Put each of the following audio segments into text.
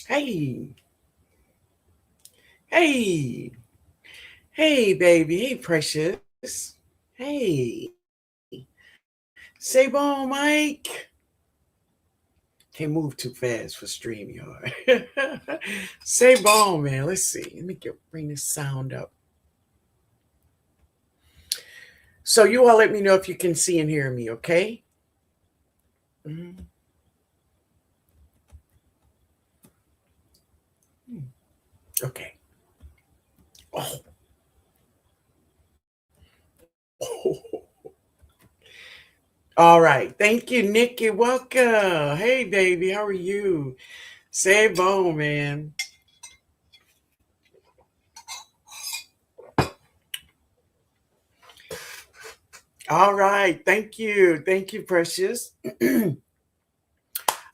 Hey, hey, hey, baby. Hey, precious. Hey, say bon, Mike. Can't move too fast for StreamYard. Say bon, man. Let's see. Let me bring this sound up. So you all let me know if you can see and hear me, okay? Mhm. Okay. Oh. All right. Thank you, Nikki. Welcome. Hey, baby. How are you? Say bon, man. All right. Thank you. Thank you, precious. I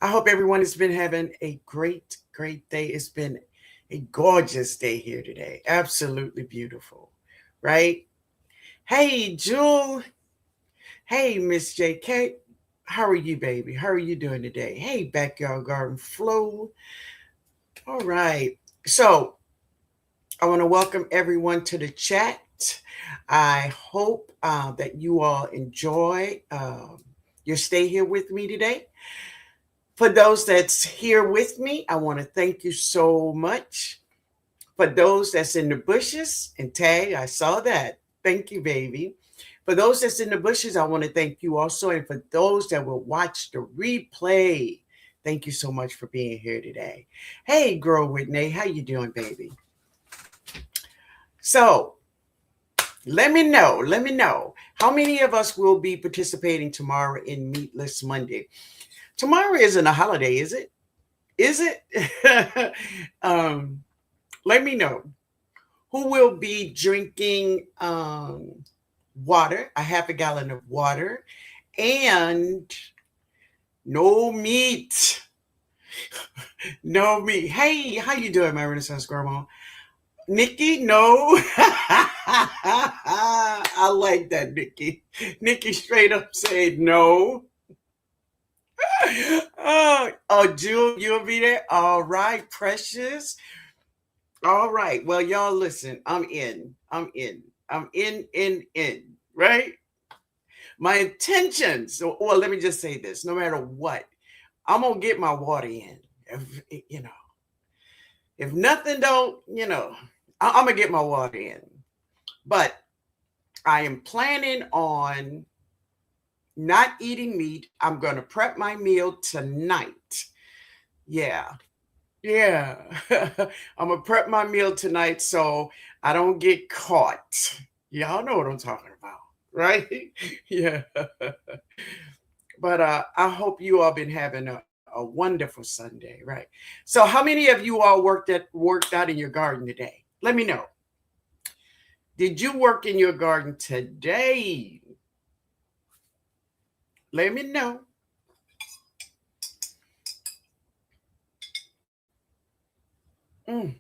hope everyone has been having a great, great day. It's been a gorgeous day here today. Absolutely beautiful, right? Hey, Jewel. Hey, Miss JK. How are you, baby? How are you doing today? Hey, Backyard Garden Flow. All right. So, I want to welcome everyone to the chat. I hope that you all enjoy your stay here with me today. For those that's here with me, I want to thank you so much. For those that's in the bushes, and Tay, I saw that. Thank you, baby. For those that's in the bushes, I want to thank you also. And for those that will watch the replay, thank you so much for being here today. Hey, girl Whitney, how you doing, baby? So let me know. How many of us will be participating tomorrow in Meatless Monday? Tomorrow isn't a holiday, is it? Is it? um, Let me know who will be drinking water, a half a gallon of water, and no meat. No meat. Hey, how you doing, my Renaissance grandma? Nikki, no. I like that, Nikki. Nikki straight up said no. Oh, Jewel, you'll be there. All right, precious. All right. Well, y'all listen. I'm in. I'm in. I'm in. Right? My intentions, or let me just say this, no matter what, I'm gonna get my water in. You know, if nothing don't, I'm gonna get my water in. But I am planning on not eating meat. I'm gonna prep my meal tonight. Yeah. Yeah. I'm gonna prep my meal tonight so I don't get caught. Y'all know what I'm talking about, right? Yeah. But I hope you all been having a wonderful Sunday, right? So how many of you all worked out in your garden today? Let me know. Did you work in your garden today? Let me know. Mm.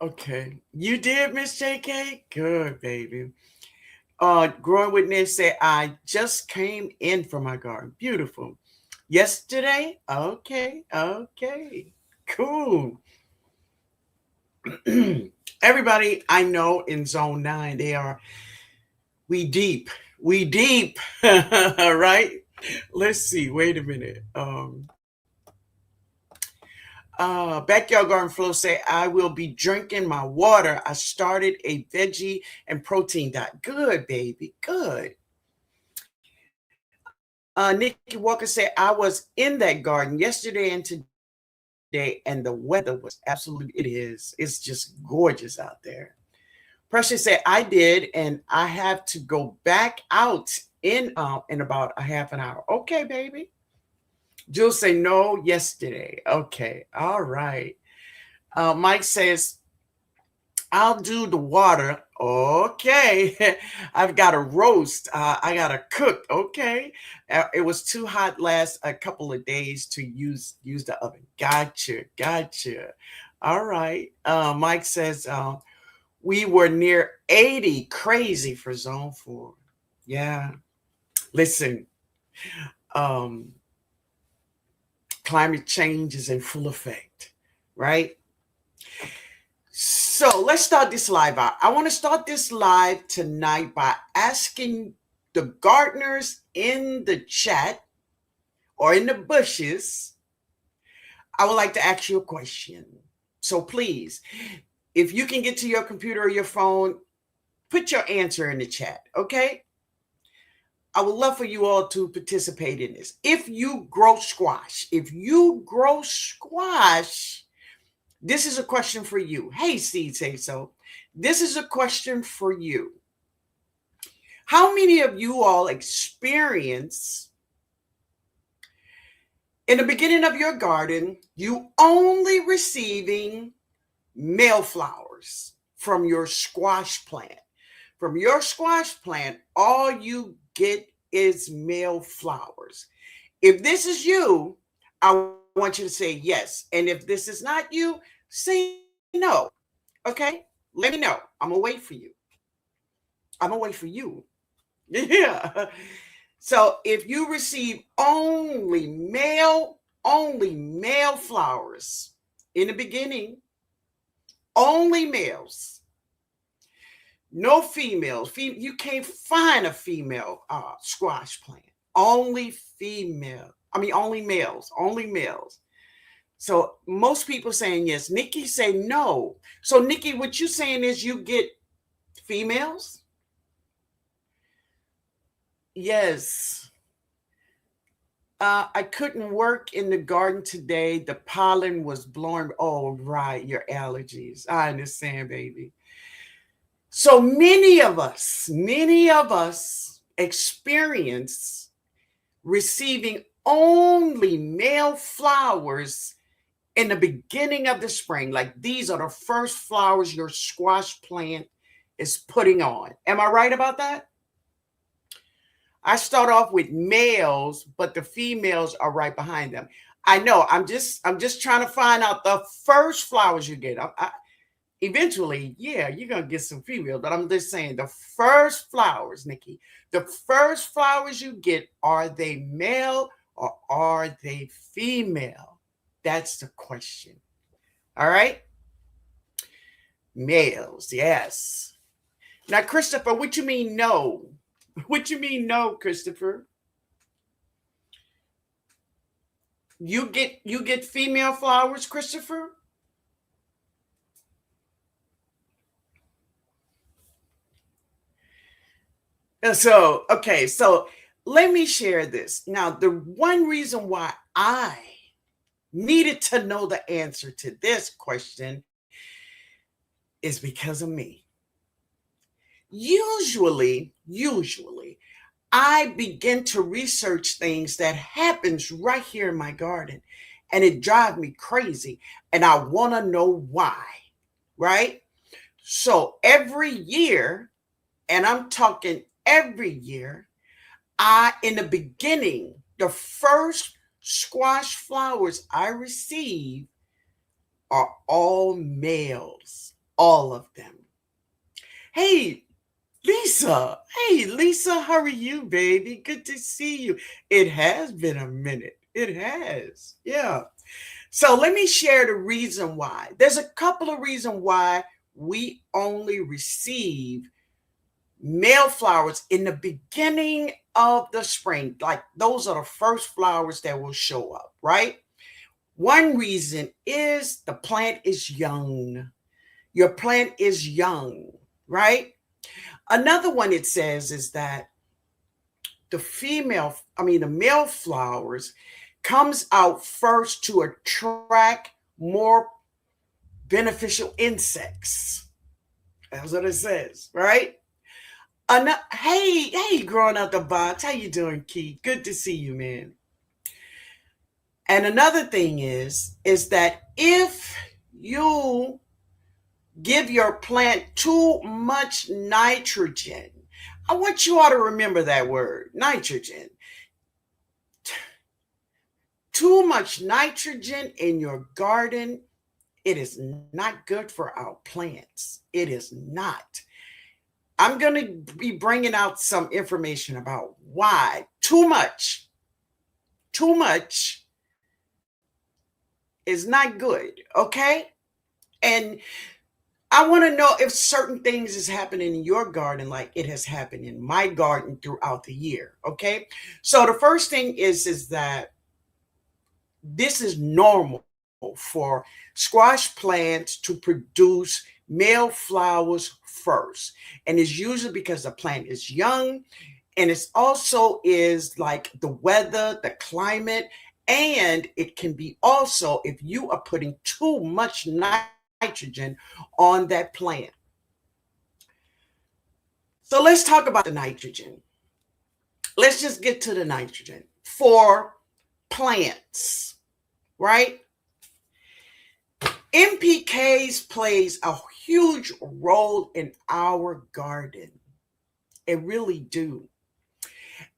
Okay. You did, Miss JK? Good, baby. Growing Witness said, I just came in from my garden. Beautiful. Yesterday? Okay, okay. Cool. Everybody I know in zone 9, they are we deep. We deep. Right? Let's see. Wait a minute. Backyard Garden Flow say, I will be drinking my water. I started a veggie and protein diet. Good, baby. Good. Nikki Walker said, I was in that garden yesterday and today, and the weather was absolutely, it is. It's just gorgeous out there. Precious said, I did, and I have to go back out in about a half an hour. Okay, baby. Jules say no yesterday. Okay, all right. Mike says, I'll do the water. Okay. I've got to roast. I got to cook. Okay. It was too hot last a couple of days to use the oven. Gotcha. Gotcha. All right. Mike says we were near 80, crazy for zone 4. Yeah. Listen, um, climate change is in full effect, right? So let's start this live out. I want to start this live tonight by asking the gardeners in the chat or in the bushes. I would like to ask you a question. So please, if you can get to your computer or your phone, put your answer in the chat, okay? I would love for you all to participate in this. If you grow squash, this is a question for you. Hey, Seed Say So. This is a question for you. How many of you all experience in the beginning of your garden, you only receiving male flowers from your squash plant? From your squash plant, all you get is male flowers. If this is you, I want you to say yes. And if this is not you, say no. Okay? Let me know. I'm gonna wait for you. I'm gonna wait for you. Yeah. So if you receive only male flowers in the beginning, only males, no females. You can't find a female squash plant. Only female. I mean, only males. Only males. So most people saying yes. Nikki say no. So Nikki, what you saying is you get females? Yes. I couldn't work in the garden today. The pollen was blowing. Oh, right, your allergies. I understand, baby. So many of us experience receiving only male flowers in the beginning of the spring. Like these are the first flowers your squash plant is putting on. Am I right about that? I start off with males, but the females are right behind them. I know. I'm just trying to find out the first flowers you get. Eventually, yeah, you're gonna get some females, but I'm just saying the first flowers, Nikki, the first flowers you get, are they male or are they female? That's the question. All right, males, yes. Now, Christopher, what you mean no? What you mean no, Christopher? You get female flowers, Christopher? So, okay, so let me share this. Now, the one reason why I needed to know the answer to this question is because of me. Usually, I begin to research things that happens right here in my garden, and it drives me crazy, and I want to know why, right? So every year, and I'm talking every year, in the beginning, the first squash flowers I receive are all males, all of them. Hey, Lisa. Hey, Lisa, how are you, baby? Good to see you. It has been a minute. It has. Yeah. So let me share the reason why. There's a couple of reasons why we only receive male flowers in the beginning of the spring. Like those are the first flowers that will show up, right? One reason is the plant is young. Your plant is young, right? Another one it says is that the male flowers comes out first to attract more beneficial insects. That's what it says, right? Hey, growing out the box. How you doing, Keith? Good to see you, man. And another thing is that if you give your plant too much nitrogen, I want you all to remember that word, nitrogen. Too much nitrogen in your garden, it is not good for our plants. It is not. I'm going to be bringing out some information about why too much is not good, okay? And I want to know if certain things is happening in your garden like it has happened in my garden throughout the year, okay? So the first thing is that this is normal for squash plants to produce male flowers first. And it's usually because the plant is young, and it's also is like the weather, the climate, and it can be also if you are putting too much nitrogen on that plant. So let's talk about the nitrogen. Let's just get to the nitrogen for plants, right? NPKs plays a huge role in our garden. It really do.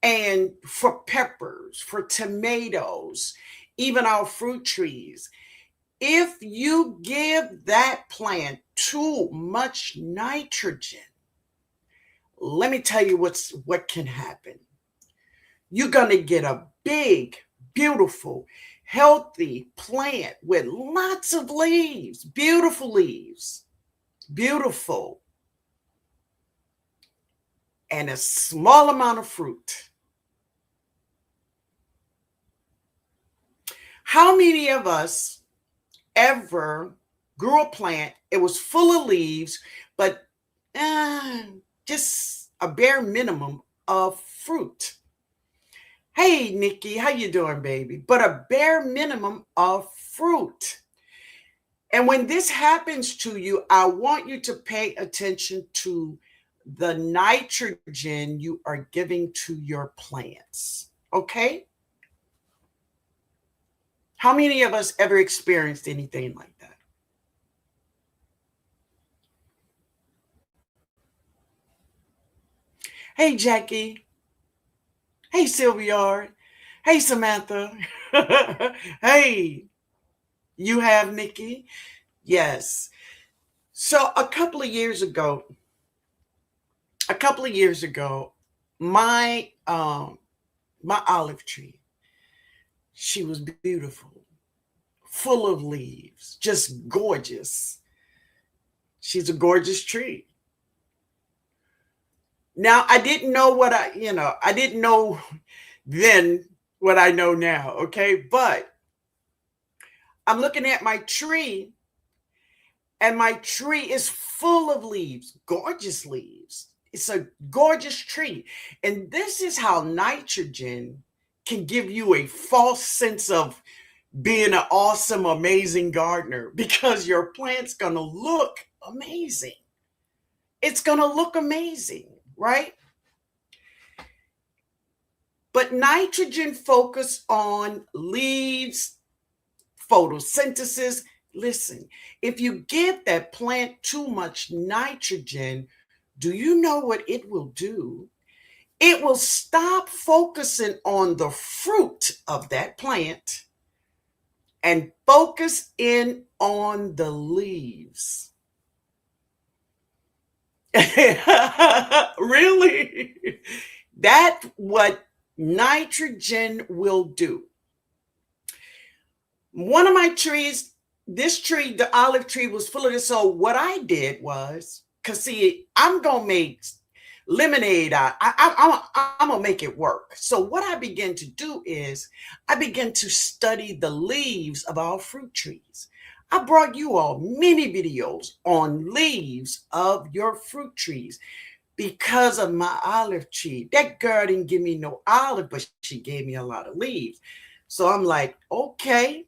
And for peppers, for tomatoes, even our fruit trees, if you give that plant too much nitrogen, let me tell you what can happen. You're going to get a big, beautiful, healthy plant with lots of leaves, beautiful, and a small amount of fruit. How many of us ever grew a plant? It was full of leaves, but just a bare minimum of fruit. Hey, Nikki, how you doing, baby? But a bare minimum of fruit. And when this happens to you, I want you to pay attention to the nitrogen you are giving to your plants. Okay? How many of us ever experienced anything like that? Hey, Jackie. Hey, Sylvia. Hey, Samantha. Hey, you have Nikki? Yes. So a couple of years ago, my olive tree, she was beautiful, full of leaves, just gorgeous. She's a gorgeous tree. Now I didn't know I didn't know then what I know now, okay? But I'm looking at my tree, and my tree is full of leaves, gorgeous leaves. It's a gorgeous tree. And this is how nitrogen can give you a false sense of being an awesome, amazing gardener because your plant's going to look amazing. It's going to look amazing, right? But nitrogen focus on leaves, photosynthesis. Listen, if you give that plant too much nitrogen, do you know what it will do? It will stop focusing on the fruit of that plant and focus in on the leaves. Really? That's what nitrogen will do. One of my trees, this tree, the olive tree, was full of this. So what I did was, because see, I'm gonna make lemonade out. I'm gonna make it work. So what I began to do is I began to study the leaves of our fruit trees. I brought you all many videos on leaves of your fruit trees because of my olive tree. That girl didn't give me no olive, but she gave me a lot of leaves. So I'm like, okay,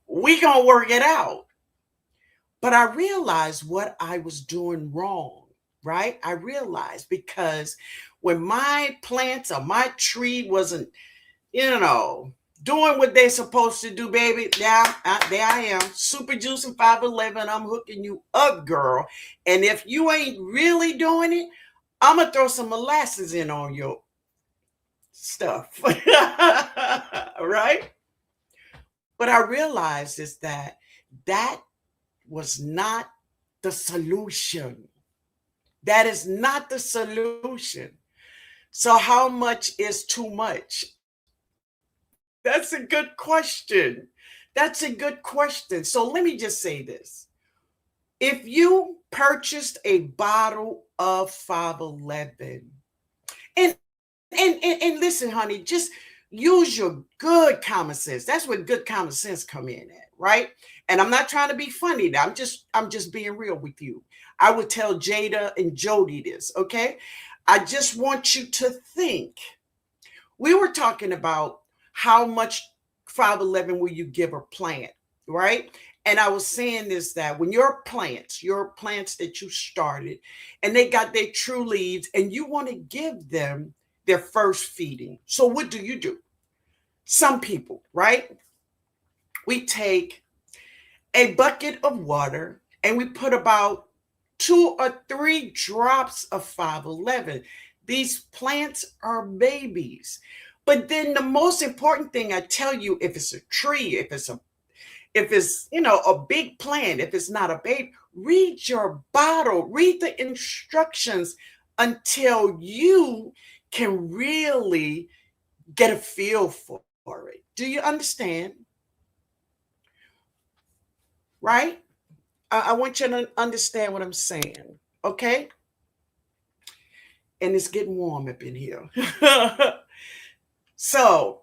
we gonna work it out. But I realized what I was doing wrong, right? I realized because when my plants or my tree wasn't, doing what they're supposed to do, baby, there I am, super juicy 5'11. I'm hooking you up, girl. And if you ain't really doing it, I'm gonna throw some molasses in on your stuff, right? What I realized is that was not the solution. That is not the solution. So, how much is too much? That's a good question. That's a good question. So, let me just say this. If you purchased a bottle of 511, and and listen, honey, just use your good common sense. That's where good common sense come in at, right? And I'm not trying to be funny. I'm just being real with you. I would tell Jada and Jody this, okay? I just want you to think. We were talking about how much 511 will you give a plant, right? And I was saying this, that when your plants that you started, and they got their true leaves, and you want to give them their first feeding. So what do? Some people, right? We take a bucket of water and we put about 2 or 3 drops of 511. These plants are babies. But then the most important thing I tell you, if it's a tree, if it's a big plant, if it's not a baby, read your bottle, read the instructions until you can really get a feel for it. Do you understand? Right? I want you to understand what I'm saying. Okay? And it's getting warm up in here. So,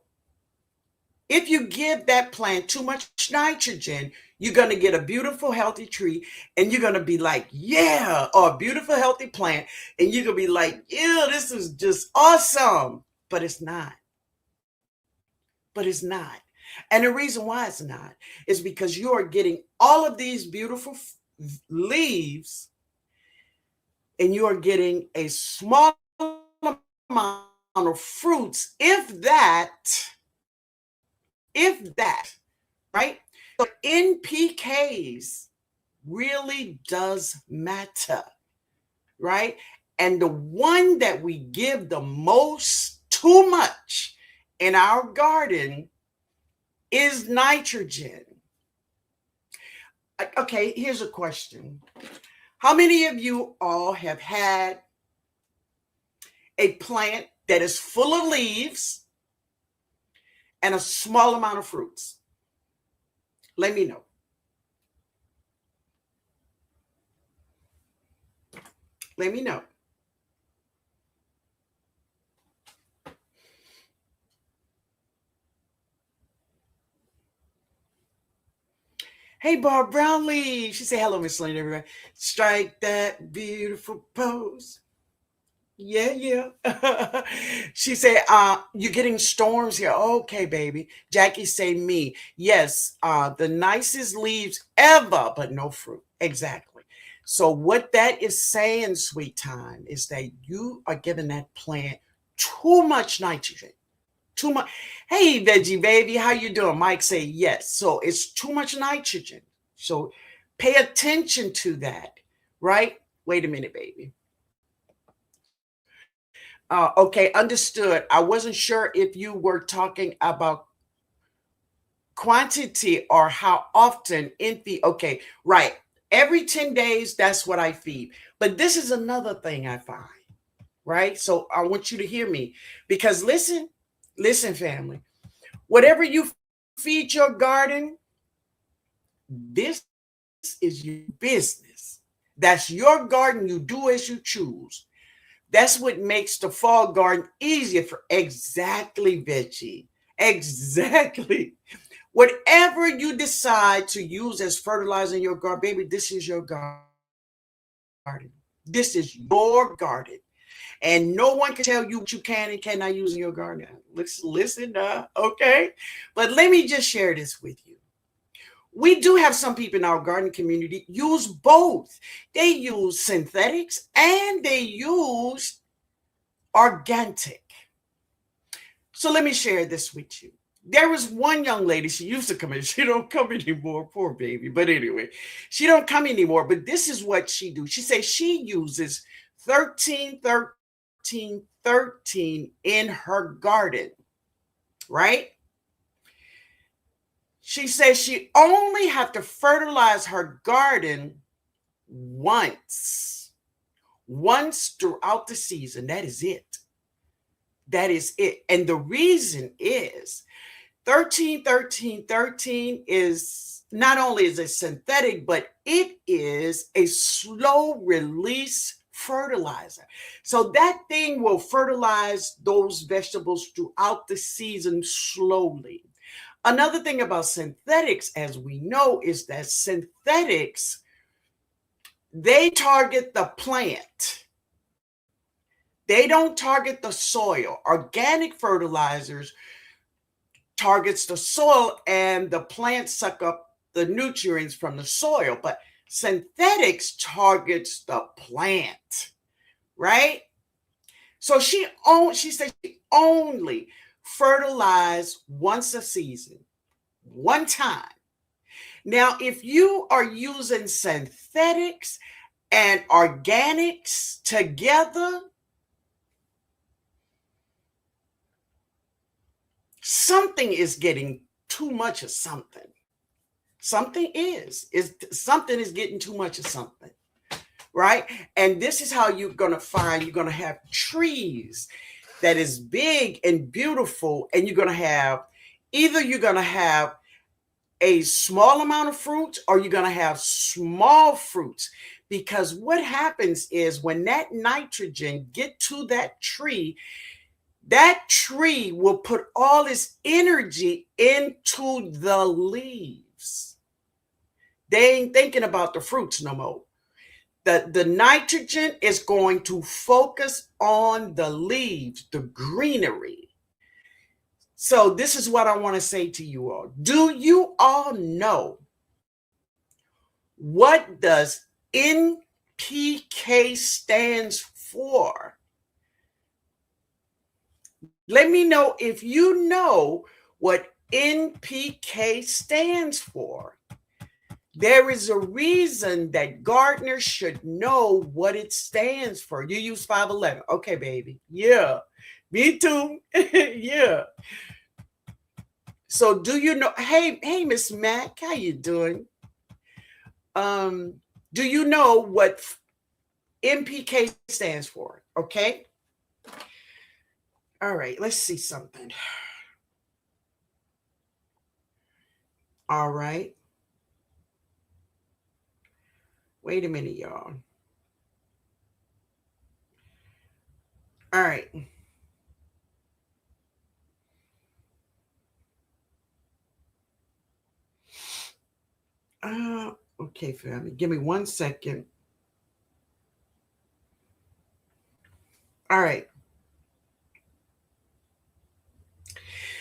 if you give that plant too much nitrogen, you're going to get a beautiful, healthy tree, and you're going to be like, yeah, or a beautiful, healthy plant, and you're going to be like, yeah, this is just awesome. But it's not. But it's not. And the reason why it's not is because you are getting all of these beautiful leaves, and you are getting a small amount of fruits, if that, right? So NPKs really does matter, right? And the one that we give the most too much in our garden is nitrogen. Okay, here's a question. How many of you all have had a plant that is full of leaves and a small amount of fruits? Let me know. Let me know. Hey, Barb Brownlee. She said, hello, Miss Lane, everybody. Strike that beautiful pose. Yeah, yeah. She said, you're getting storms here. Okay, baby. Jackie say me. Yes, the nicest leaves ever, but no fruit. Exactly. So what that is saying, sweet time, is that you are giving that plant too much nitrogen. Too much. Hey, veggie baby, how you doing? Mike say yes. So it's too much nitrogen. So pay attention to that, right? Wait a minute, baby. Okay, understood. I wasn't sure if you were talking about quantity or how often in feed. Okay, right. Every 10 days, that's what I feed. But this is another thing I find, right? So I want you to hear me, because listen, family. Whatever you feed your garden, this is your business. That's your garden. You do as you choose. That's what makes the fall garden easier for exactly, veggie. Exactly. Whatever you decide to use as fertilizer in your garden, baby, this is your garden. This is your garden. And no one can tell you what you can and cannot use in your garden. Listen, okay? But let me just share this with you. We do have some people in our garden community use both. They use synthetics and they use organic. So let me share this with you. There was one young lady, she used to come in. She don't come anymore, poor baby. But anyway, she don't come anymore. But this is what she do. She says she uses 13, 13, 13 in her garden, right? She says she only have to fertilize her garden once. Once throughout the season. That is it. That is it. And the reason is 13, 13, 13 is not only is it synthetic, but it is a slow release fertilizer. So that thing will fertilize those vegetables throughout the season slowly. Another thing about synthetics, as we know, is that synthetics, they target the plant. They don't target the soil. Organic fertilizers targets the soil and the plants suck up the nutrients from the soil, but synthetics targets the plant, right? So she said she only fertilized once a season, one time. Now, if you are using synthetics and organics together, something is getting too much of something. Something something is getting too much of something, right? And this is how you're going to have trees that is big and beautiful, and you're going to have a small amount of fruits, or you're going to have small fruits, because what happens is when that nitrogen get to that tree will put all its energy into the leaves. They ain't thinking about the fruits no more. The nitrogen is going to focus on the leaves, the greenery. So this is what I want to say to you all. Do you all know what does NPK stands for? Let me know if you know what NPK stands for. There is a reason that gardeners should know what it stands for. You use 511. Okay, baby. Yeah. Me too. Yeah. So do you know, hey, Miss Mac, how you doing? Do you know what NPK stands for? Okay. All right, let's see something. All right. Wait a minute, y'all. All right. Okay, family. Give me 1 second. All right.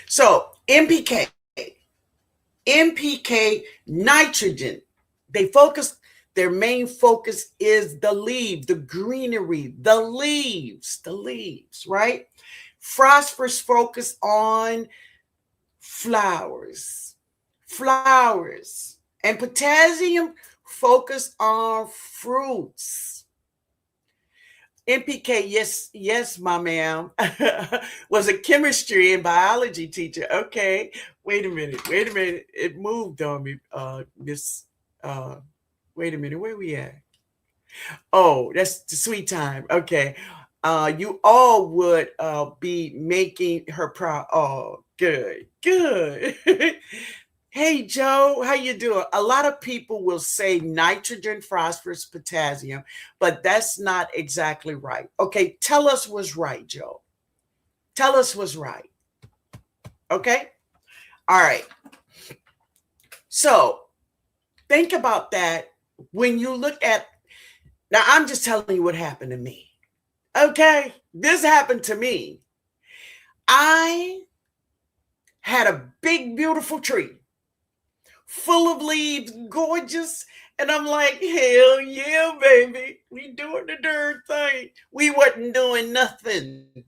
So NPK, nitrogen. Their main focus is the leaf, the greenery, the leaves, right? Phosphorus focus on flowers. And potassium focus on fruits. NPK, yes, my ma'am, was a chemistry and biology teacher. Okay, wait a minute. It moved on me, Miss. Wait a minute, where we at? Oh, that's the sweet time. Okay, you all would be making her proud. Oh, good. Hey Joe, how you doing? A lot of people will say nitrogen, phosphorus, potassium, but that's not exactly right. Okay, tell us what's right, Joe. Tell us what's right. Okay? All right. So think about that when you look at, now I'm just telling you what happened to me. Okay? This happened to me. I had a big, beautiful tree full of leaves, gorgeous. And I'm like, hell yeah, baby. We doing the darn thing. We wasn't doing nothing.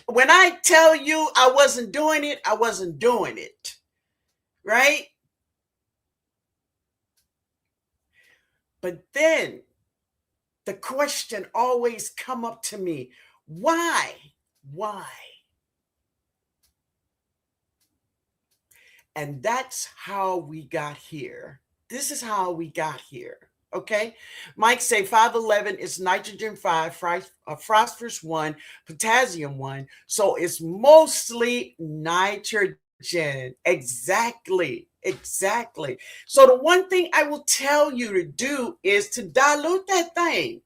When I tell you I wasn't doing it, I wasn't doing it. Right? But then the question always come up to me, why? And that's how we got here. This is how we got here. Okay. Mike say 511 is nitrogen 5, phosphorus 1, potassium 1. So it's mostly nitrogen. Exactly. Exactly. So the one thing I will tell you to do is to dilute that thing.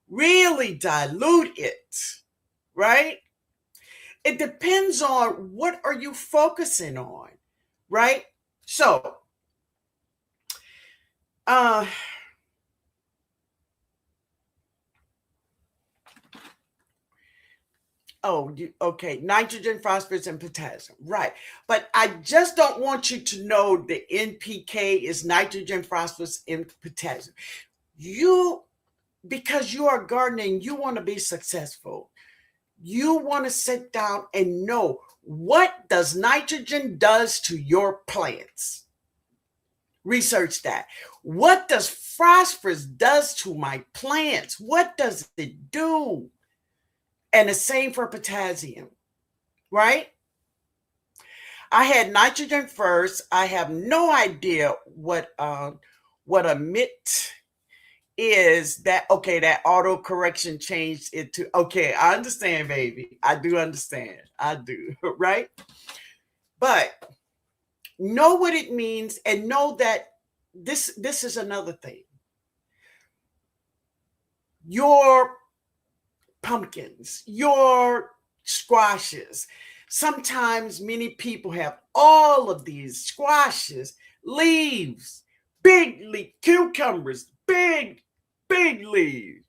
Really dilute it. Right? It depends on what are you focusing on, right? So, uh, okay, nitrogen, phosphorus, and potassium, right? But I just don't want you to know the NPK is nitrogen, phosphorus, and potassium. You, because you are gardening, you want to be successful. You want to sit down and know what does nitrogen does to your plants. Research that. What does phosphorus does to my plants? What does it do? And the same for potassium, right? I had nitrogen first. I have no idea what a MIT is. That okay? That auto correction changed it to okay. I understand, baby. I do understand. I do, right? But know what it means and know that this is another thing. Your pumpkins, your squashes. Sometimes many people have all of these squashes, leaves, cucumbers, big leaves,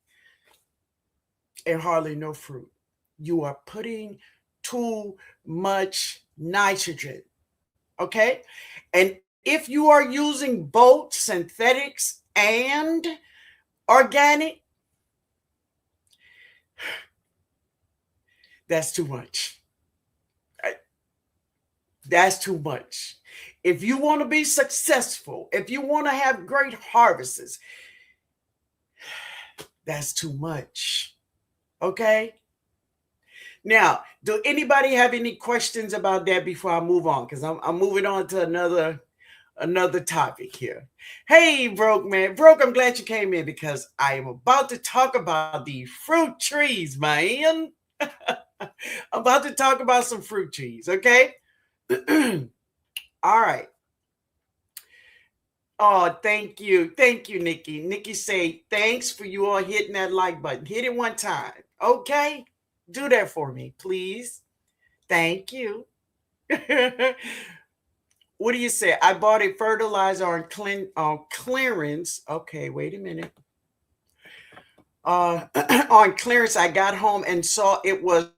and hardly no fruit. You are putting too much nitrogen. Okay? And if you are using both synthetics and organic, that's too much. That's too much. If you want to be successful, if you want to have great harvests, that's too much. Okay? Now, do anybody have any questions about that before I move on? Because I'm moving on to another topic here. Hey, Broke man. Broke, I'm glad you came in because I am about to talk about the fruit trees, man. I'm about to talk about some fruit trees, okay? All right. Oh, thank you. Thank you, Nikki. Nikki say, thanks for you all hitting that like button. Hit it one time. Okay? Do that for me, please. Thank you. What do you say? I bought a fertilizer on clearance. Okay, wait a minute. On clearance, I got home and saw it was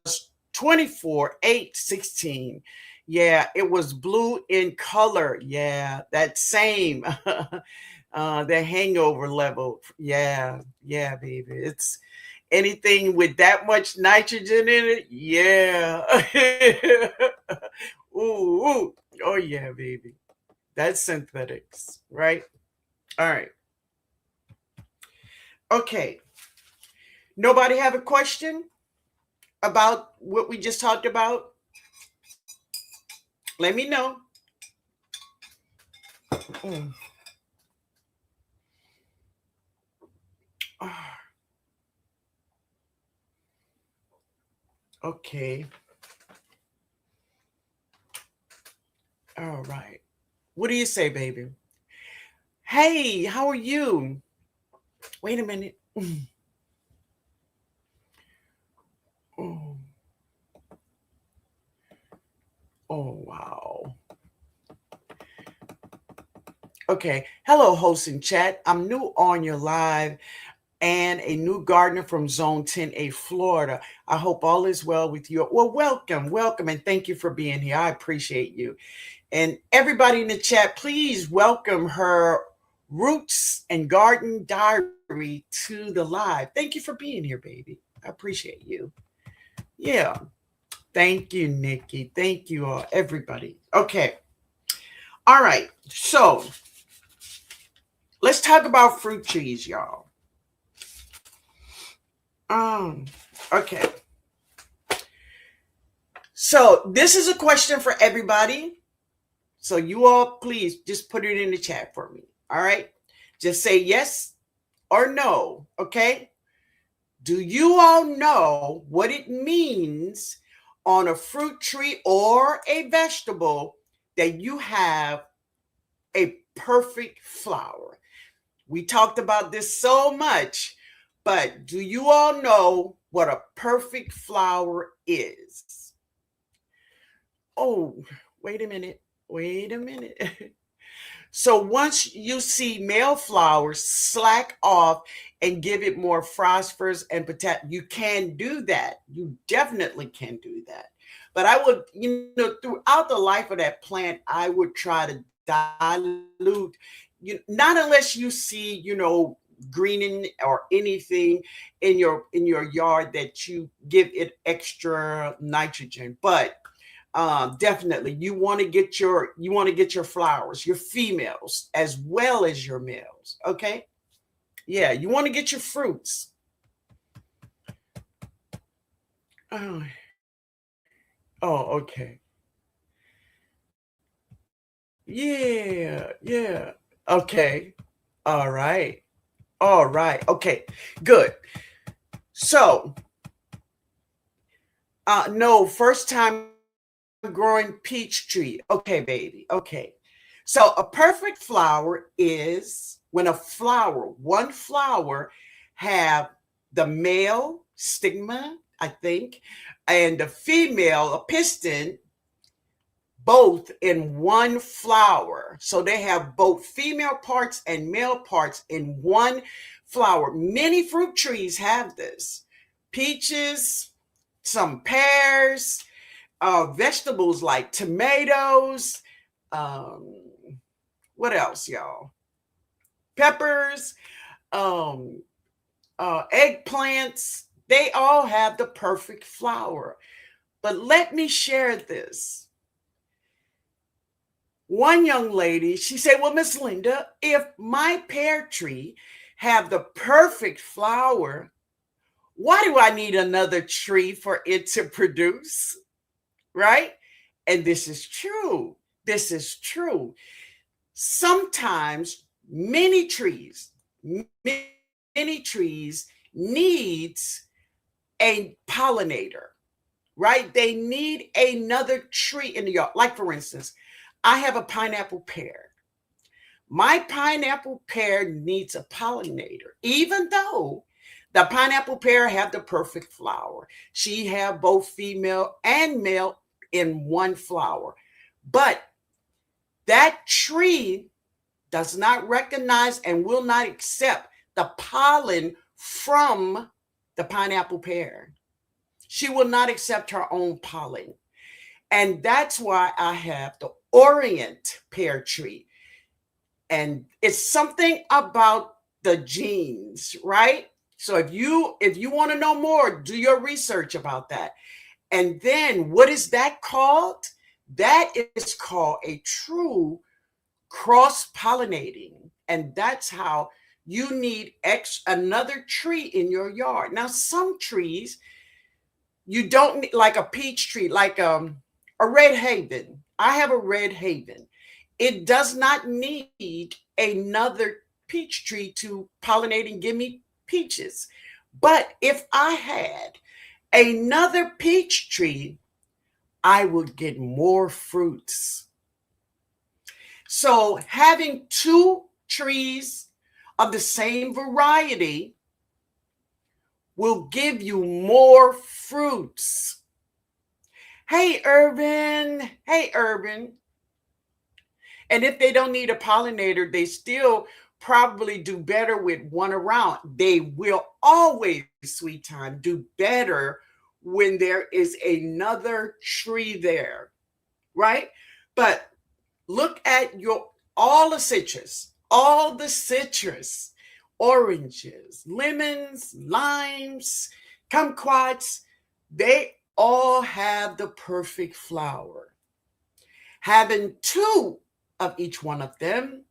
24/8/16. Yeah, it was blue in color. Yeah, that same the hangover level. Yeah, yeah, baby. It's anything with that much nitrogen in it. Yeah. ooh, ooh. Oh yeah, baby. That's synthetics, right? All right. Okay. Nobody have a question about what we just talked about? Let me know. Mm. Ah, okay. All right. What do you say, baby? Hey, how are you? Wait a minute. Oh, oh wow. Okay. Hello, host and chat. I'm new on your live and a new gardener from Zone 10A, Florida. I hope all is well with you. Well, welcome, and thank you for being here. I appreciate you. And everybody in the chat, please welcome her Roots and Garden Diary to the live. Thank you for being here, baby. I appreciate you. Yeah. Thank you, Nikki. Thank you all, everybody. Okay. All right. So let's talk about fruit trees, y'all. Okay. So this is a question for everybody. So you all please just put it in the chat for me. All right. Just say yes or no. Okay. Do you all know what it means on a fruit tree or a vegetable that you have a perfect flower? We talked about this so much, but do you all know what a perfect flower is? Oh, wait a minute. Wait a minute. So once you see male flowers, slack off and give it more phosphorus and potassium. You can do that. You definitely can do that. But I would, throughout the life of that plant, I would try to dilute, not unless you see, greening or anything in your yard that you give it extra nitrogen. But definitely you want to get your flowers, your females as well as your males. Okay. Yeah, you want to get your fruits. Oh, oh, okay. Yeah, yeah. Okay. All right. All right. Okay. Good. So no, first time growing peach tree. Okay, baby. Okay. So a perfect flower is when one flower have the male stigma, I think, and the female, a piston, both in one flower. So they have both female parts and male parts in one flower. Many fruit trees have this. Peaches, some pears, vegetables like tomatoes, um, what else, y'all? Peppers, um, eggplants. They all have the perfect flower. But let me share this. One young lady, she said, well, Miss Linda, if my pear tree have the perfect flower, why do I need another tree for it to produce? Right? And this is true. This is true. Sometimes many trees needs a pollinator, right? They need another tree in the yard. Like for instance, I have a pineapple pear. My pineapple pear needs a pollinator, even though the pineapple pear have the perfect flower. She have both female and male in one flower. But that tree does not recognize and will not accept the pollen from the pineapple pear. She will not accept her own pollen. And that's why I have the Orient pear tree. And it's something about the genes, right? So if you want to know more, do your research about that. And then what is that called? That is called a true cross pollinating. And that's how you need another tree in your yard. Now, some trees you don't need, like a peach tree, like a red haven. I have a red haven. It does not need another peach tree to pollinate and give me peaches. But if I had another peach tree, I would get more fruits. So having two trees of the same variety will give you more fruits. Hey, Urban. Hey, Urban. And if they don't need a pollinator, they still probably do better with one around. They will always, sweet time, do better when there is another tree there, right? But look at all the citrus, oranges, lemons, limes, kumquats, they all have the perfect flower. Having two of each one of them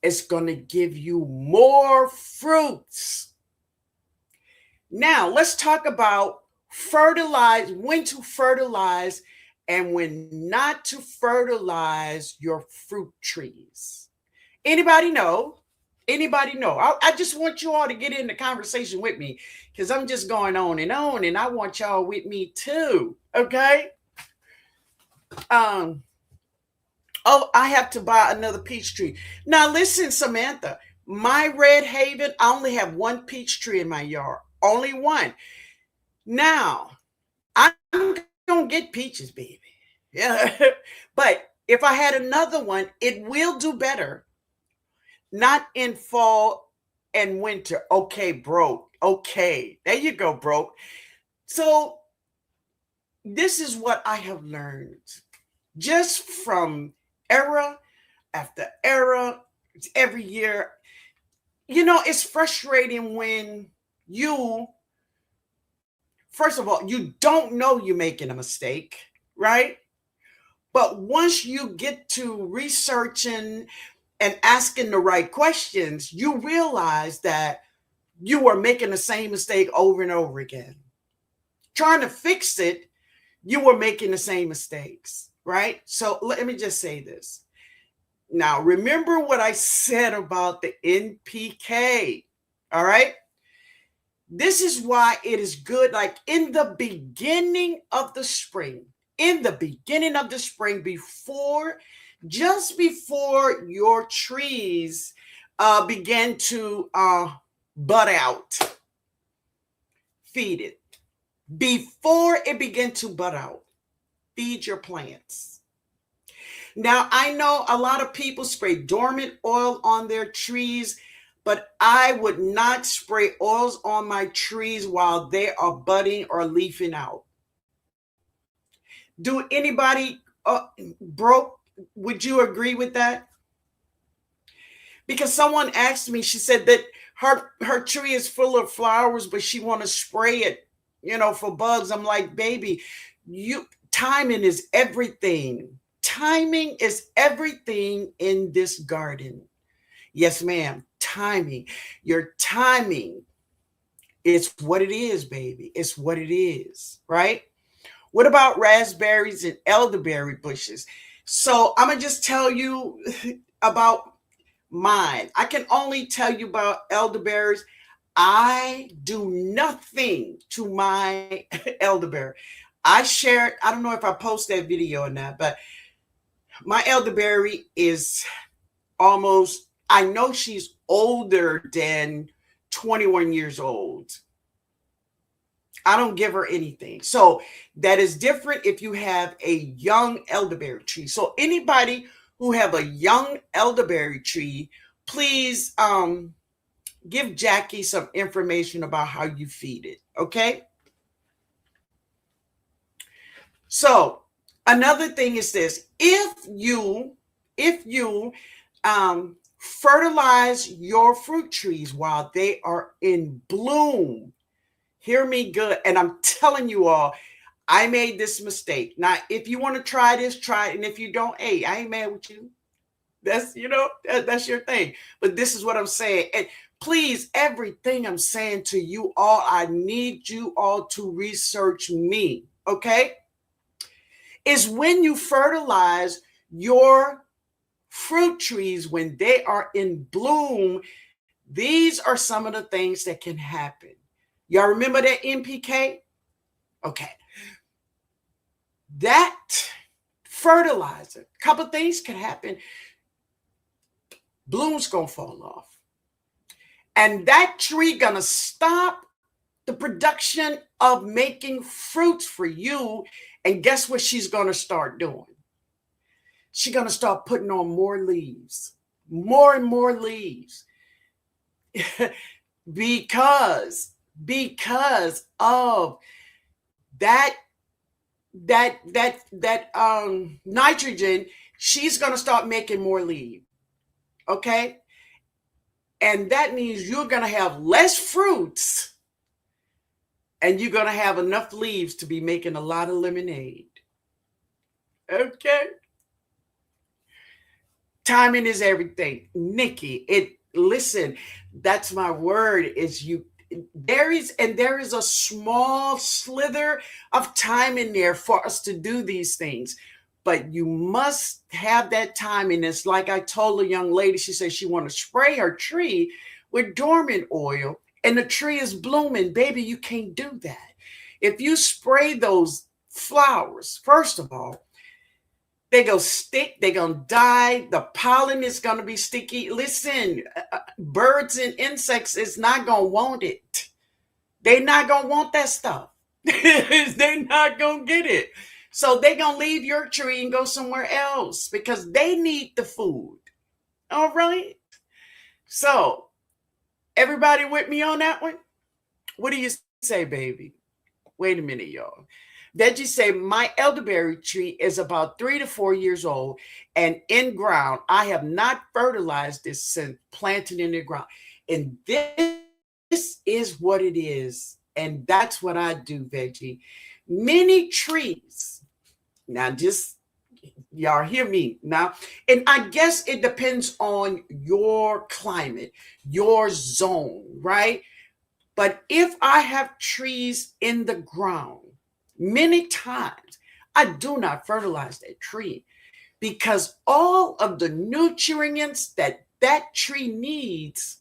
is going to give you more fruits. Now, let's talk about when to fertilize and when not to fertilize your fruit trees. Anybody know? Anybody know? I just want you all to get in the conversation with me because I'm just going on, and I want y'all with me too. Okay. Um. Oh, I have to buy another peach tree. Now listen, Samantha. My Red Haven, I only have one peach tree in my yard. Only one. Now I'm gonna get peaches, baby. Yeah. But if I had another one, it will do better. Not in fall and winter. Okay, broke. Okay. There you go, broke. So this is what I have learned just from era after era, every year. It's frustrating when you, first of all, you don't know you're making a mistake, right? But once you get to researching and asking the right questions, you realize that you are making the same mistake over and over again. Trying to fix it, you were making the same mistakes, right? So let me just say this. Now, remember what I said about the NPK, all right? This is why it is good, like in the beginning of the spring, just before your trees begin to bud out, feed it. Before it begin to bud out, feed your plants. Now, I know a lot of people spray dormant oil on their trees, but I would not spray oils on my trees while they are budding or leafing out. Do anybody broke? Would you agree with that? Because someone asked me, she said that her tree is full of flowers, but she want to spray it, for bugs. I'm like, baby, timing is everything. Timing is everything in this garden. Yes, ma'am. Timing. Your timing is what it is, baby. It's what it is, right? What about raspberries and elderberry bushes? So I'm going to just tell you about mine. I can only tell you about elderberries. I do nothing to my elderberry. I shared, I don't know if I post that video or not, but my elderberry is almost, I know she's older than 21 years old. I don't give her anything. So that is different if you have a young elderberry tree. So anybody who have a young elderberry tree, please give Jackie some information about how you feed it. Okay. So another thing is this: if you fertilize your fruit trees while they are in bloom, hear me good, and I'm telling you all, I made this mistake. Now, if you want to try this, try it, and if you don't, hey, I ain't mad with you. That's your thing. But this is what I'm saying. And please, everything I'm saying to you all, I need you all to research me. Okay? Is when you fertilize your fruit trees when they are in bloom, these are some of the things that can happen. Y'all remember that NPK? Okay. That fertilizer, a couple things can happen. Bloom's gonna fall off. And that tree gonna stop the production of making fruits for you. And guess what she's gonna start doing? She's gonna start putting on more leaves, more and more leaves. because of that nitrogen, she's gonna start making more leaves. Okay. And that means you're going to have less fruits and you're going to have enough leaves to be making a lot of lemonade. Okay. Timing is everything. Nikki, listen, that's my word, is you There is a small slither of time in there for us to do these things, but you must have that time. And it's like I told a young lady, she said she want to spray her tree with dormant oil and the tree is blooming. Baby, you can't do that. If you spray those flowers, first of all, they go stick, they're gonna die, the pollen is gonna be sticky. Listen, birds and insects is not gonna want it. They not gonna want that stuff. They not gonna get it. So they gonna leave your tree and go somewhere else because they need the food. All right. So everybody with me on that one? What do you say, baby? Wait a minute, y'all. Veggie say my elderberry tree is about 3 to 4 years old and in ground. I have not fertilized this since planted in the ground. And this is what it is. And that's what I do, Veggie. Many trees. Now, just y'all hear me now. And I guess it depends on your climate, your zone, right? But if I have trees in the ground, many times I do not fertilize that tree because all of the nutrients that that tree needs,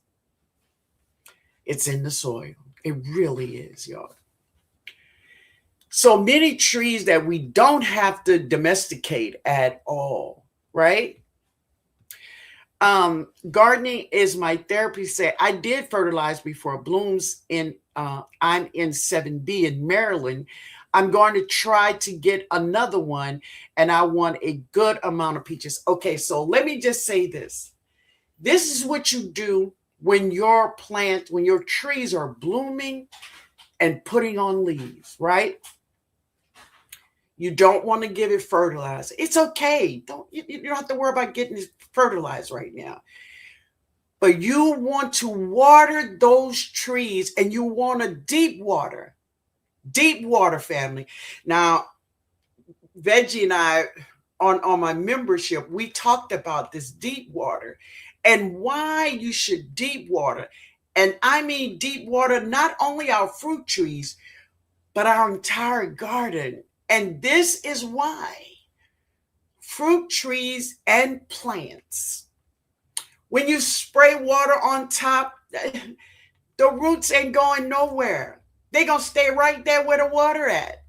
it's in the soil. It really is, y'all. So many trees that we don't have to domesticate at all, right? Gardening is my therapy. Say I did fertilize before blooms in I'm in 7B in Maryland. I'm going to try to get another one and I want a good amount of peaches. Okay, so let me just say this. This is what you do when your trees are blooming and putting on leaves, right? You don't want to give it fertilizer. It's okay. You don't have to worry about getting it fertilized right now. But you want to water those trees and you want to deep water family. Now, Veggie and I on my membership, we talked about this deep water and why you should deep water. And I mean deep water, not only our fruit trees, but our entire garden. And this is why fruit trees and plants, when you spray water on top, the roots ain't going nowhere. They're going to stay right there where the water at.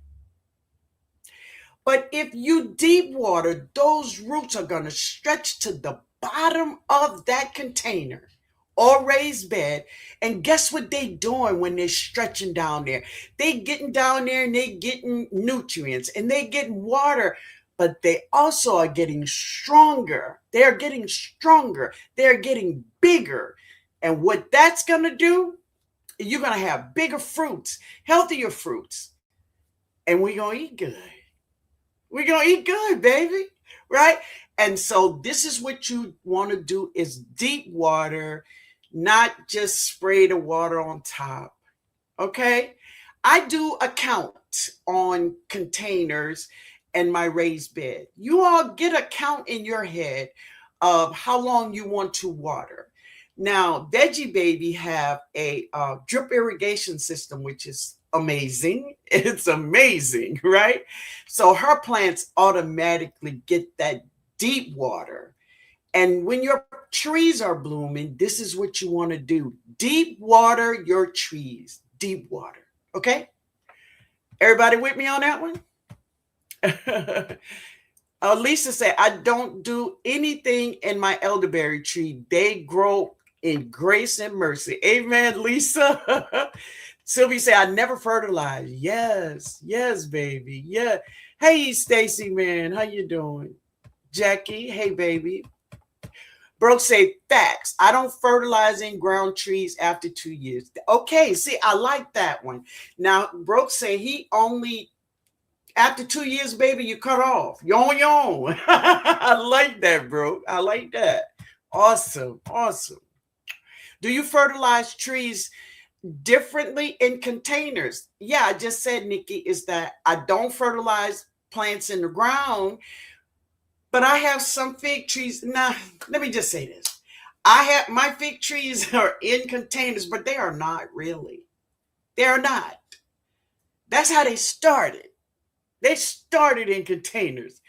But if you deep water, those roots are going to stretch to the bottom of that container or raised bed. And guess what they doing when they're stretching down there? They getting down there and they getting nutrients and they getting water, but they also are getting stronger. They're getting stronger. They're getting bigger. And what that's going to do, you're going to have bigger fruits, healthier fruits. And we're going to eat good. We're going to eat good, baby. Right? And so this is what you want to do is deep water, not just spray the water on top. Okay? I do a count on containers and my raised bed. You all get a count in your head of how long you want to water. Now, Veggie Baby have a drip irrigation system, which is amazing. It's amazing, right? So her plants automatically get that deep water. And when your trees are blooming, this is what you want to do. Deep water your trees. Deep water. Okay? Everybody with me on that one? Lisa said, I don't do anything in my elderberry tree. They grow in grace and mercy. Amen, Lisa. Sylvie said, I never fertilize. Yes, baby. Yeah. Hey, Stacy, man. How you doing? Jackie, hey, baby. Brooke say, facts. I don't fertilize in ground trees after 2 years. Okay, see, I like that one. Now, Brooke say he only, after 2 years, baby, you cut off. You're on your own. I like that, bro. I like that. Awesome. Do you fertilize trees differently in containers? Yeah, I just said, Nikki, is that I don't fertilize plants in the ground, but I have some fig trees. Now, let me just say this. I have my fig trees are in containers, but they are not really. They're not. That's how they started. They started in containers.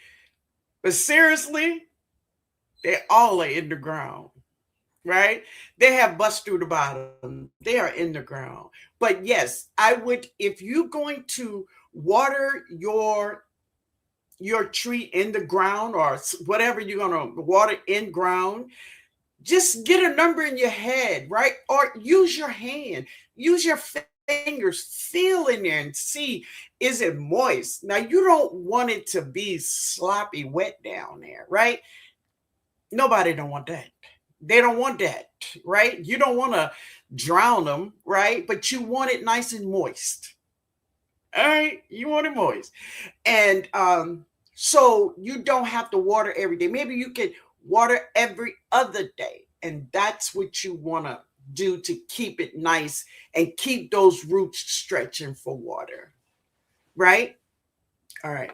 But seriously, they all are in the ground, right? They have bust through the bottom. They are in the ground. But yes, I would, if you're going to water your tree in the ground or whatever you're going to water in ground, just get a number in your head, right? Or use your hand, use your fingers, feel in there and see, is it moist? Now, you don't want it to be sloppy wet down there, right? Nobody don't want that. They don't want that, right? You don't want to drown them, right? But you want it nice and moist. All right, you want it moist. And so you don't have to water every day. Maybe you can water every other day. And that's what you want to do to keep it nice and keep those roots stretching for water. Right? All right.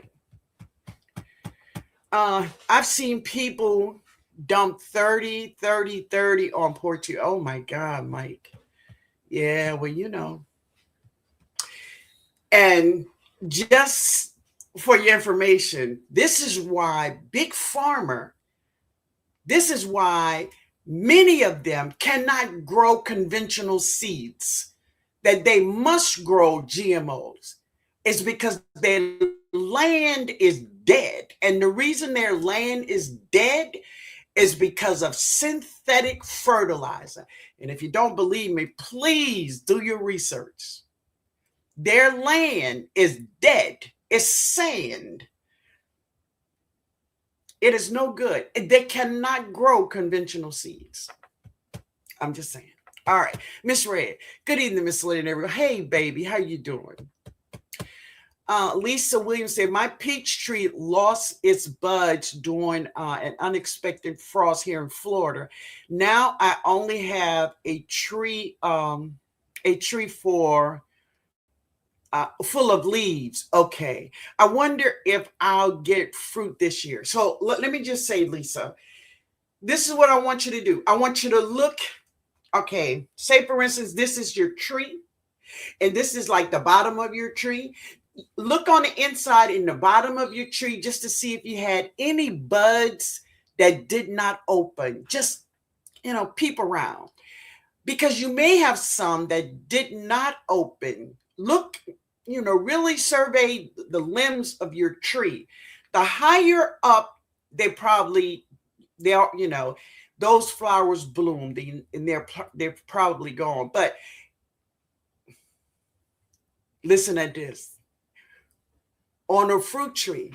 I've seen people dump 30, 30, 30 on Portugal. Oh my God, Mike. Yeah, well, And just for your information, this is why Big Farmer, this is why many of them cannot grow conventional seeds, that they must grow GMOs. It's because their land is dead. And the reason their land is dead is because of synthetic fertilizer. And if you don't believe me, please do your research. Their land is dead. It's sand. It is no good. They cannot grow conventional seeds. I'm just saying. All right, Miss Red. Good evening, Miss Lynn and everyone. Hey, baby, how you doing? Lisa Williams said, my peach tree lost its buds during an unexpected frost here in Florida. Now I only have a tree for full of leaves. Okay. I wonder if I'll get fruit this year. So let me just say, Lisa, this is what I want you to do. I want you to look. Okay. Say, for instance, this is your tree, and this is like the bottom of your tree. Look on the inside in the bottom of your tree just to see if you had any buds that did not open. Just, peep around, because you may have some that did not open. Look, really survey the limbs of your tree. The higher up those flowers bloomed and they're probably gone. But listen at this. On a fruit tree,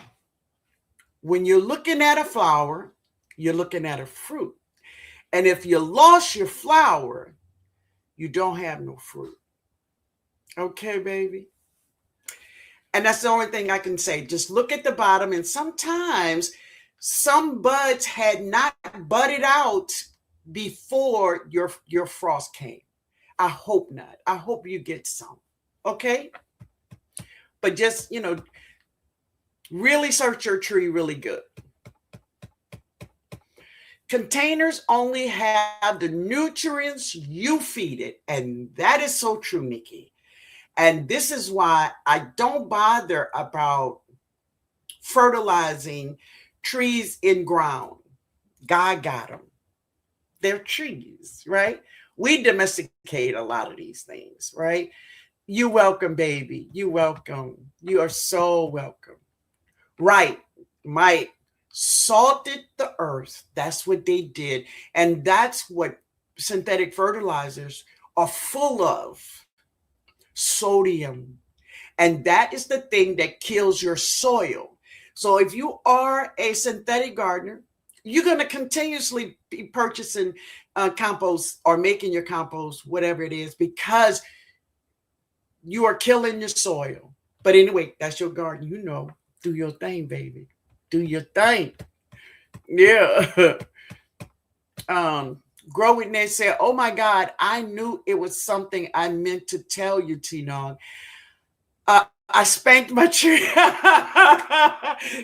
when you're looking at a flower, you're looking at a fruit. And if you lost your flower, you don't have no fruit. Okay, baby? And that's the only thing I can say. Just look at the bottom. And sometimes some buds had not budded out before your frost came. I hope not. I hope you get some. Okay? But just, really search your tree really good. Containers only have the nutrients you feed it. And that is so true, Nikki. And this is why I don't bother about fertilizing trees in ground. God got them. They're trees, right? We domesticate a lot of these things, right? You welcome, baby. You welcome. You are so welcome. Right. Mike salted the earth. That's what they did. And that's what synthetic fertilizers are full of. Sodium. And that is the thing that kills your soil. So if you are a synthetic gardener, you're going to continuously be purchasing compost or making your compost, whatever it is, because you are killing your soil. But anyway, that's your garden. Do your thing, baby. Do your thing. Yeah. Grow It Ned said, oh my God, I knew it was something I meant to tell you, TNOG. I spanked my tree.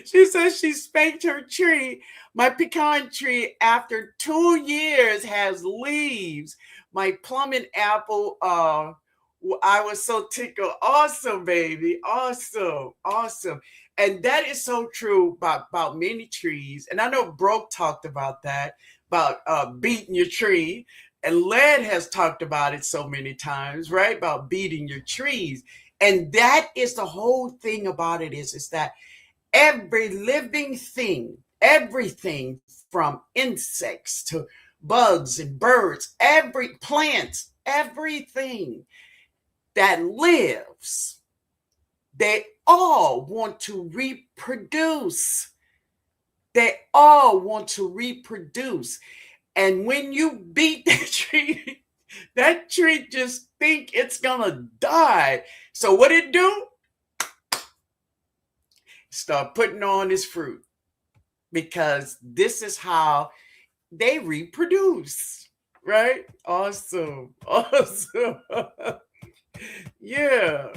She says she spanked her tree. My pecan tree, after 2 years, has leaves. My plum and apple I was so tickled. Awesome, baby. Awesome. Awesome. And that is so true about many trees. And I know Broke talked about that, about beating your tree. And Led has talked about it so many times, right? About beating your trees. And that is the whole thing about it is that every living thing, everything from insects to bugs and birds, every plant, everything that lives, they all want to reproduce. They all want to reproduce. And when you beat that tree just think it's gonna die. So what it do? Start putting on its fruit because this is how they reproduce. Right? Awesome. Awesome. Yeah.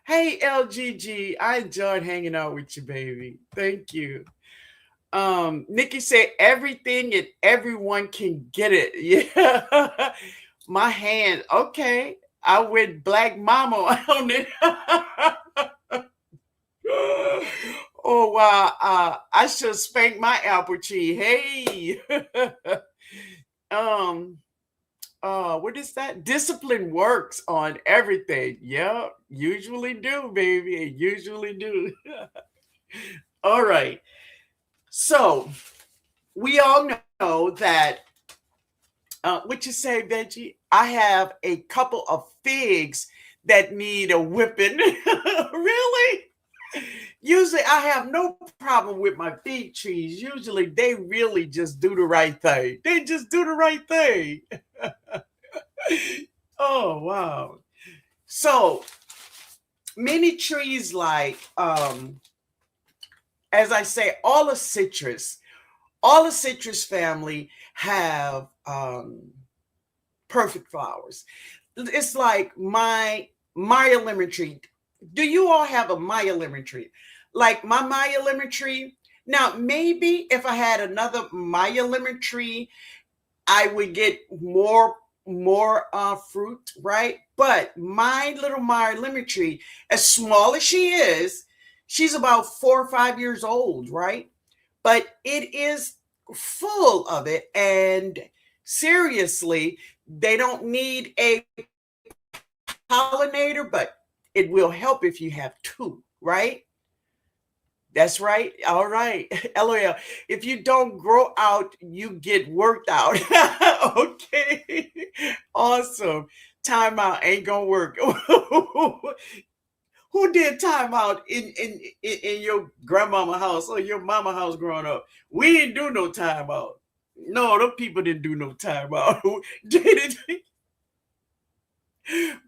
Hey LGG, I enjoyed hanging out with you, baby. Thank you. Nikki said everything and everyone can get it. Yeah. My hand. Okay. I went Black Mama on it. Oh wow. I should spank my apple tree. Hey. um what is that? Discipline works on everything. Yeah, usually do, baby. It usually do. All right. So we all know that what you say, Benji? I have a couple of figs that need a whipping. Really? Usually I have no problem with my fig trees. Usually they really just do the right thing. They just do the right thing. Oh wow. So many trees like as I say, all the citrus family have perfect flowers. It's like my Maya lemon tree. Do you all have a Maya lemon tree? Like my Maya lemon tree. Now, maybe if I had another Maya lemon tree, I would get more fruit, right? But my little Maya lemon tree, as small as she is, she's about 4 or 5 years old, right? But it is full of it. And seriously, they don't need a pollinator, but it will help if you have two, right? That's right. All right. LOL. If you don't grow out, you get worked out. Okay. Awesome. Timeout ain't gonna work. Who did timeout in your grandmama house or your mama house growing up? We didn't do no timeout. No, those people didn't do no timeout. Did it?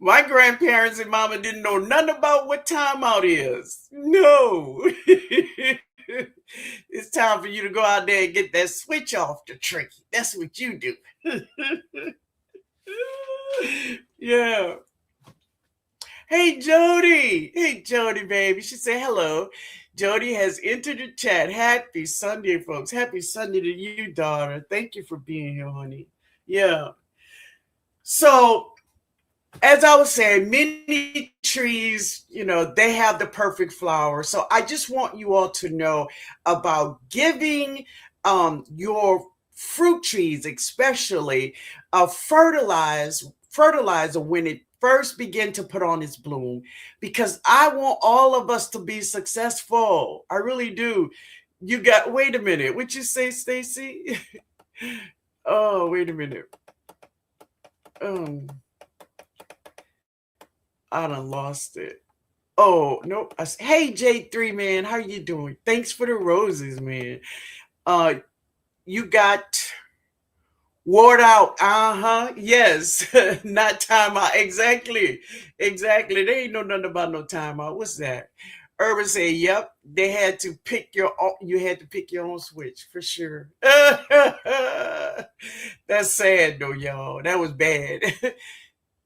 My grandparents and mama didn't know nothing about what timeout is. No. It's time for you to go out there and get that switch off the tree. That's what you do. Yeah. Hey, Jody. Hey, Jody, baby. She said hello. Jody has entered the chat. Happy Sunday, folks. Happy Sunday to you, daughter. Thank you for being here, honey. Yeah. So, as I was saying, many trees, they have the perfect flower. So I just want you all to know about giving your fruit trees, especially, a fertilizer when it first begin to put on its bloom, because I want all of us to be successful. I really do. Wait a minute. What you say, Stacy? Oh, wait a minute. I done lost it. Oh, no. Hey, J3, man. How you doing? Thanks for the roses, man. You got ward out. Uh-huh. Yes. Not timeout. Exactly. Exactly. They ain't know nothing about no timeout. What's that? Urban said, yep. You had to pick your own switch for sure. That's sad though, y'all. That was bad.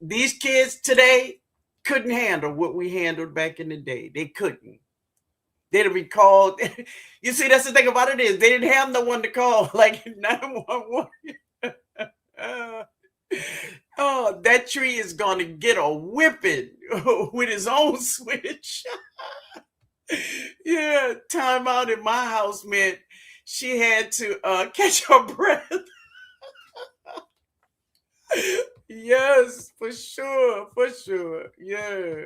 These kids today couldn't handle what we handled back in the day. They couldn't. They'd be called. You see, that's the thing about it is they didn't have no one to call, like 911. Oh, that tree is gonna get a whipping with his own switch. Yeah, time out in my house meant she had to catch her breath. Yes, for sure, for sure. Yeah.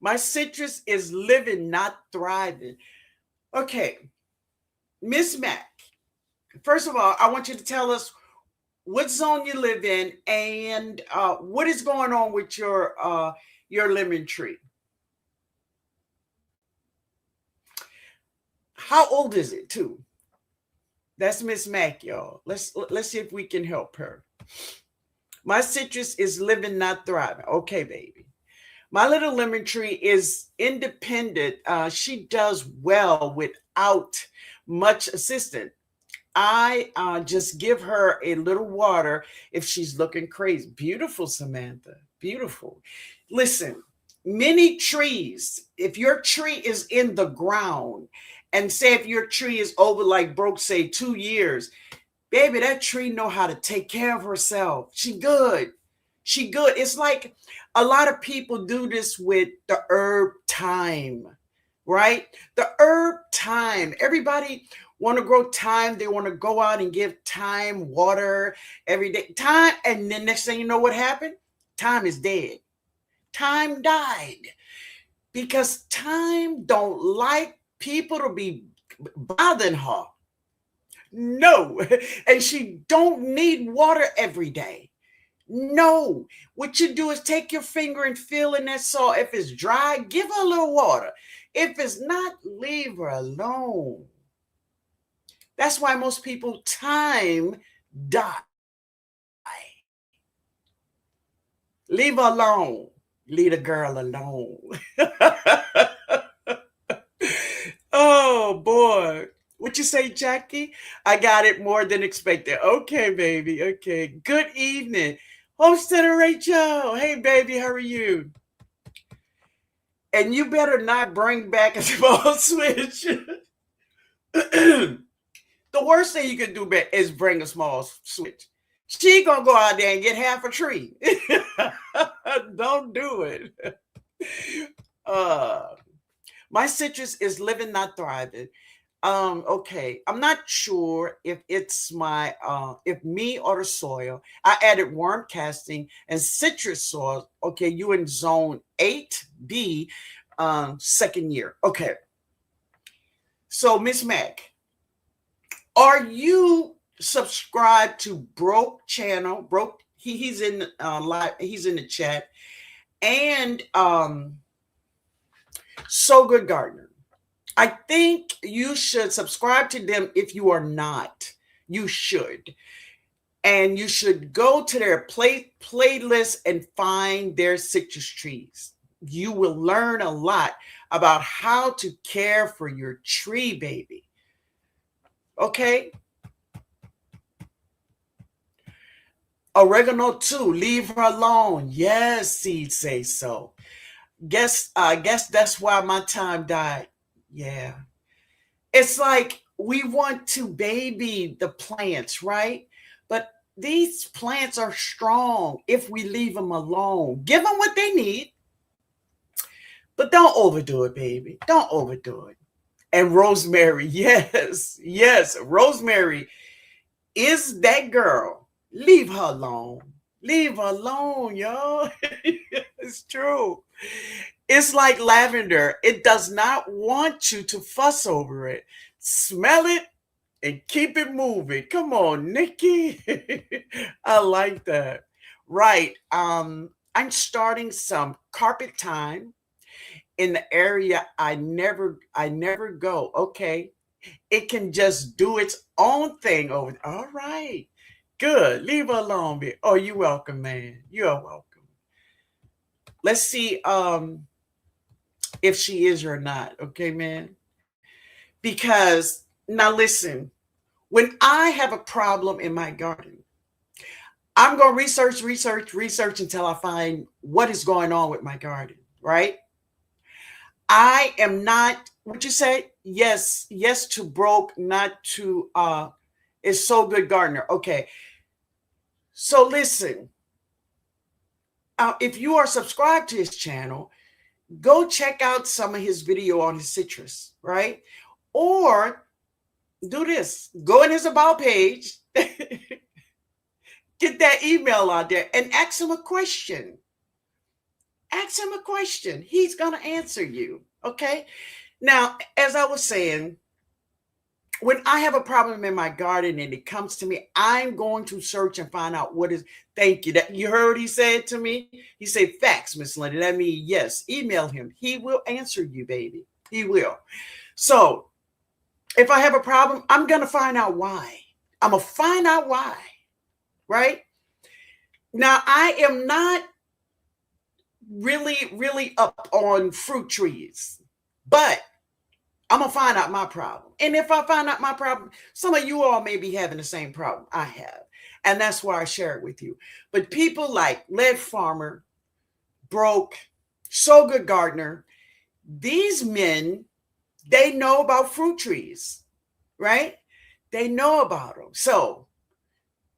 My citrus is living, not thriving. Okay, Miss Mac, first of all, I want you to tell us what zone you live in and what is going on with your lemon tree. How old is it, too? That's Miss Mac, y'all. Let's see if we can help her. My citrus is living, not thriving. Okay, baby. My little lemon tree is independent. She does well without much assistance. I just give her a little water if she's looking crazy. Beautiful, Samantha. Beautiful. Listen, many trees, if your tree is in the ground, and say if your tree is over, like Broke say, 2 years, baby, that tree know how to take care of herself. She good. She good. It's like a lot of people do this with the herb thyme, right? The herb thyme. Everybody want to grow thyme. They want to go out and give thyme water every day. Thyme, and then next thing you know what happened? Thyme is dead. Thyme died because thyme don't like people to be bothering her. No. And she don't need water every day. No. What you do is take your finger and feel in that salt. If it's dry, give her a little water. If it's not, leave her alone. That's why most people time die. Leave her alone. Leave the girl alone. Oh boy. What you say, Jackie? I got it more than expected. Okay, baby. Okay. Good evening. Homesteader Rachel. Hey, baby. How are you? And you better not bring back a small switch. The worst thing you can do is bring a small switch. She gonna go out there and get half a tree. Don't do it. Uh, my citrus is living, not thriving. Okay, I'm not sure if it's my if me or the soil. I added worm casting and citrus soil. Okay, you in zone 8B, second year. Okay, so Miss Mac, are you subscribed to Broke channel? Broke, he's in live, he's in the chat, and So Good Gardener. I think you should subscribe to them if you are not. You should. And you should go to their playlist and find their citrus trees. You will learn a lot about how to care for your tree, baby. Okay? Oregano too. Leave her alone. Yes, seed say so. Guess that's why my time died. Yeah. It's like we want to baby the plants, right? But these plants are strong if we leave them alone. Give them what they need, but don't overdo it, baby. Don't overdo it. And Rosemary, yes, yes, Rosemary is that girl. Leave her alone. Leave her alone, y'all. It's true. It's like lavender. It does not want you to fuss over it. Smell it and keep it moving. Come on, Nikki. I like that. Right. I'm starting some carpet time in the area I never go. Okay. It can just do its own thing over there. All right. Good. Leave her alone. Oh, you're welcome, man. You are welcome. Let's see if she is or not. Okay, man. Because now listen, when I have a problem in my garden, I'm going to research until I find what is going on with my garden, right? I am not, what you say? Yes to Broke, not to, is So Good Gardener. Okay. So listen, if you are subscribed to his channel, go check out some of his video on his citrus, right? Or do this, go in his about page, get that email out there and ask him a question. Ask him a question. He's going to answer you. Okay. Now, as I was saying, when I have a problem in my garden and it comes to me, I'm going to search and find out what is. Thank you. That you heard he said to me. He said, "Facts, Miss Linda." That means yes. Email him. He will answer you, baby. He will. So if I have a problem, I'm gonna find out why. I'm gonna find out why. Right now, I am not really up on fruit trees, but I'm gonna find out my problem. And if I find out my problem, some of you all may be having the same problem I have. And that's why I share it with you. But people like Lead Farmer, Broke, So Good Gardener, these men, they know about fruit trees, right? They know about them. So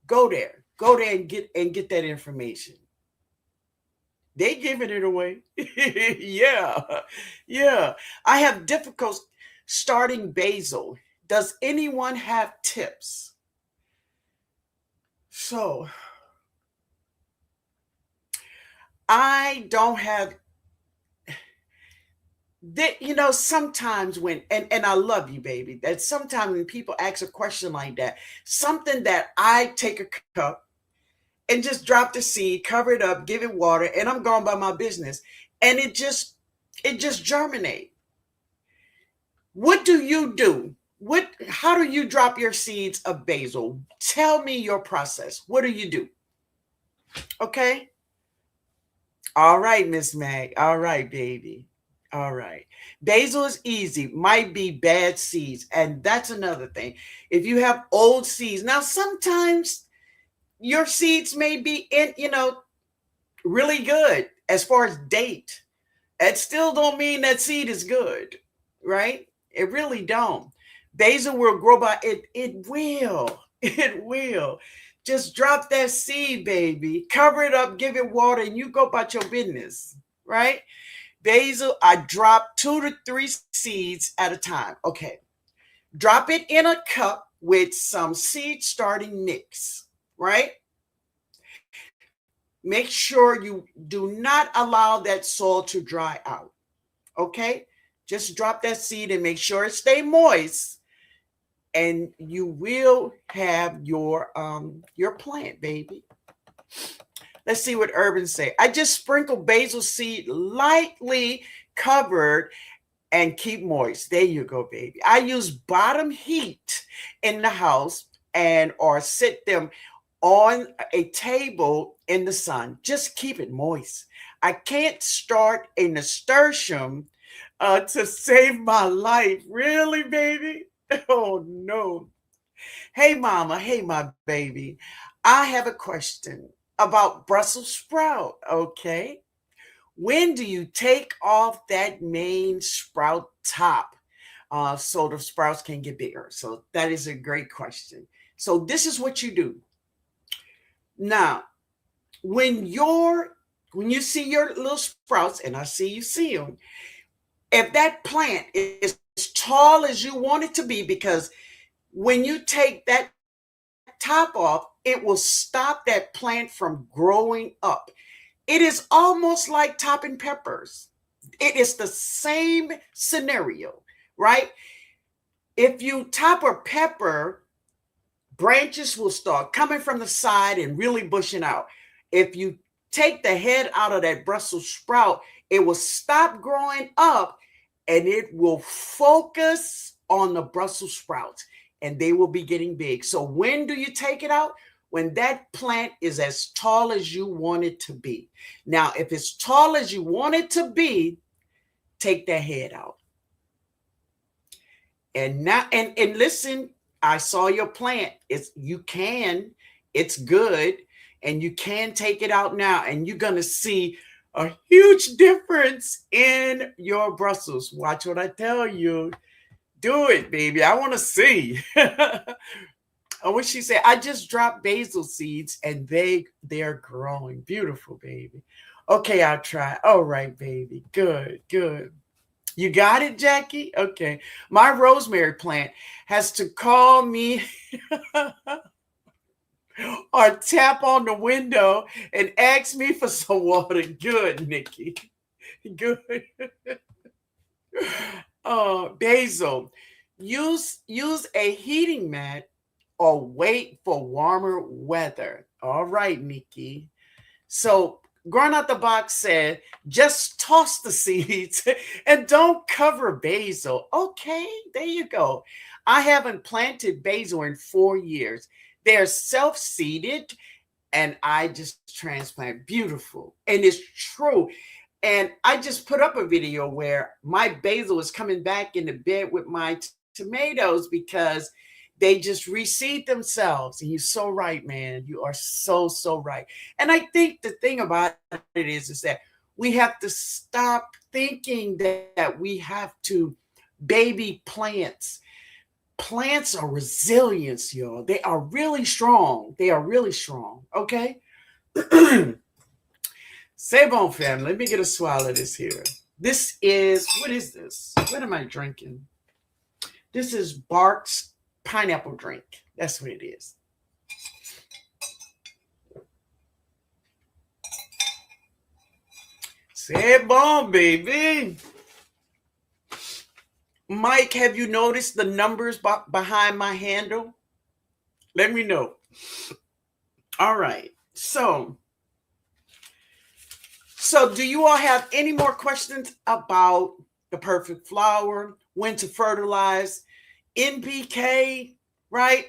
go there and get that information. They giving it away. Yeah. I have difficulty starting basil. Does anyone have tips? So I don't have that, sometimes when and I love you, baby, that sometimes when people ask a question like that, something that I take a cup and just drop the seed, cover it up, give it water, and I'm going by my business. And it just germinate. What do you do? How do you drop your seeds of basil? Tell me your process. What do you do? Okay. All right, Miss Mag. All right, baby. All right. Basil is easy. Might be bad seeds. And that's another thing. If you have old seeds, now sometimes your seeds may be really good as far as date. That still don't mean that seed is good, right? It really don't. Basil will grow by it. It will. It will. Just drop that seed, baby. Cover it up, give it water, and you go about your business, right? Basil, I drop 2 to 3 seeds at a time. Okay. Drop it in a cup with some seed starting mix, right? Make sure you do not allow that soil to dry out. Okay? Just drop that seed and make sure it stay moist, and you will have your plant, baby. Let's see what Urban say. I just sprinkle basil seed lightly covered and keep moist. There you go, baby. I use bottom heat in the house or sit them on a table in the sun. Just keep it moist. I can't start a nasturtium to save my life. Really, baby? Oh, no. Hey, mama. Hey, my baby. I have a question about Brussels sprout. Okay. When do you take off that main sprout top so the sprouts can get bigger? So that is a great question. So this is what you do. Now, when you see your little sprouts, and I see them, if that plant is as tall as you want it to be, because when you take that top off, it will stop that plant from growing up. It is almost like topping peppers. It is the same scenario, right? If you top a pepper, branches will start coming from the side and really bushing out. If you take the head out of that Brussels sprout, it will stop growing up and it will focus on the Brussels sprouts and they will be getting big. So when do you take it out? When that plant is as tall as you want it to be. Now, if it's tall as you want it to be, take that head out. And now, and listen, I saw your plant. It's good, and you can take it out now, and you're gonna see a huge difference in your Brussels. Watch what I tell you. Do it, baby. I want to see. I wish she said, I just dropped basil seeds and they're growing. Beautiful, baby. Okay, I'll try. All right, baby. Good, good. You got it, Jackie? Okay. My rosemary plant has to call me or tap on the window and ask me for some water. Good, Nikki. Good. Basil. Use a heating mat or wait for warmer weather. All right, Nikki. So growing out the box said, just toss the seeds and don't cover basil. Okay, there you go. I haven't planted basil in 4 years. They're self-seeded and I just transplant. Beautiful. And it's true. And I just put up a video where my basil is coming back in the bed with my tomatoes because they just reseed themselves. And you're so right, man. You are so, so right. And I think the thing about it is that we have to stop thinking that we have to baby plants. Plants are resilience, y'all. They are really strong. They are really strong. Okay. Say bon, family. Let me get a swallow of this here. This is, what is this? What am I drinking? This is Barks pineapple drink. That's what it is. Say bon, baby. Mike, have you noticed the numbers behind my handle? Let me know. All right. So do you all have any more questions about the perfect flower, when to fertilize, NPK, right?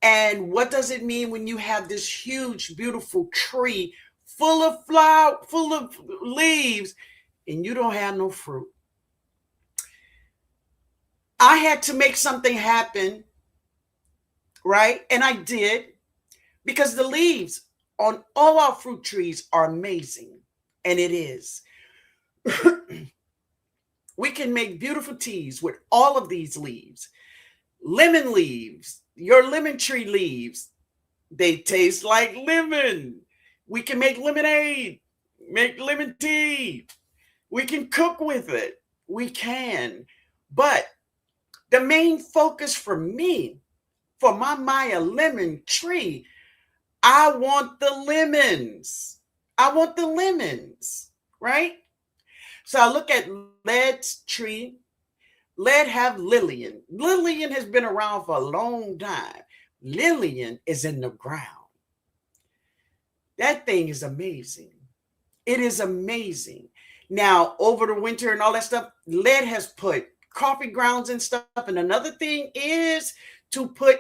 And what does it mean when you have this huge, beautiful tree full of flower, full of leaves, and you don't have no fruit? I had to make something happen, right? And I did, because the leaves on all our fruit trees are amazing. And it is. We can make beautiful teas with all of these leaves. Lemon leaves, your lemon tree leaves, they taste like lemon. We can make lemonade, make lemon tea. We can cook with it. We can. But the main focus for me, for my Maya lemon tree, I want the lemons. I want the lemons, right? So I look at lead's tree. Lead have Lillian. Lillian has been around for a long time. Lillian is in the ground. That thing is amazing. It is amazing. Now, over the winter and all that stuff, lead has put coffee grounds and stuff. And another thing is to put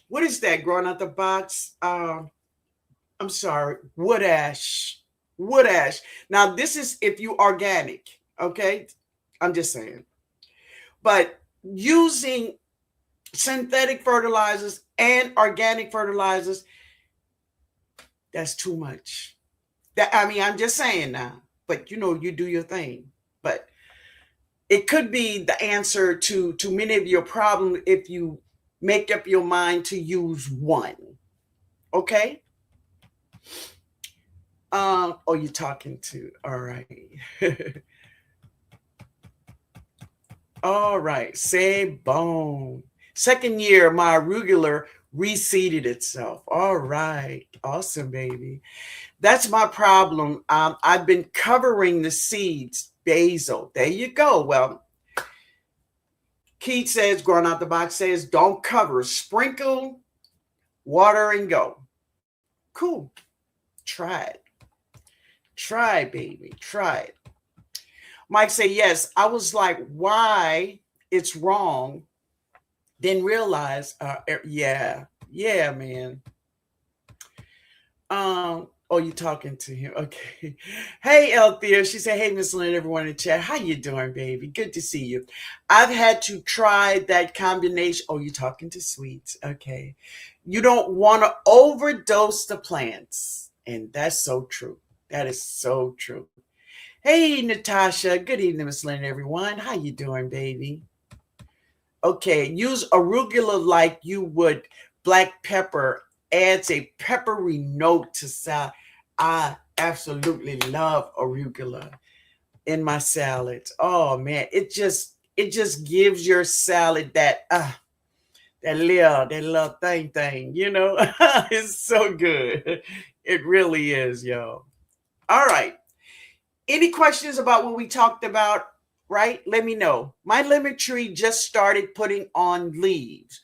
what is that growing out the box? I'm sorry, wood ash. Wood ash. Now, this is if you organic, okay? I'm just saying. But using synthetic fertilizers and organic fertilizers, that's too much. I'm just saying now. But you do your thing. But it could be the answer to many of your problems if you make up your mind to use one. Okay? Oh, you're talking to. All right. All right. Say bone. Second year, my arugula reseeded itself. All right. Awesome, baby. That's my problem. I've been covering the seeds. Basil. There you go. Well, Keith says, growing out the box says, don't cover. Sprinkle, water, and go. Cool. Try it. Try, baby. Try it. Mike say, yes. I was like, why it's wrong. Didn't realize. Yeah, man. Oh, you talking to him? Okay. Hey, Althea. She said, hey, Miss Lynn, everyone in the chat. How you doing, baby? Good to see you. I've had to try that combination. Oh, you talking to Sweets. Okay. You don't want to overdose the plants. And that's so true. That is so true. Hey, Natasha. Good evening, Miss Lynn, everyone. How you doing, baby? Okay, use arugula like you would black pepper. Adds a peppery note to salad. I absolutely love arugula in my salads. Oh man, it just gives your salad that little thing, you know? It's so good. It really is, yo. All right. Any questions about what we talked about? Right? Let me know. My lemon tree just started putting on leaves.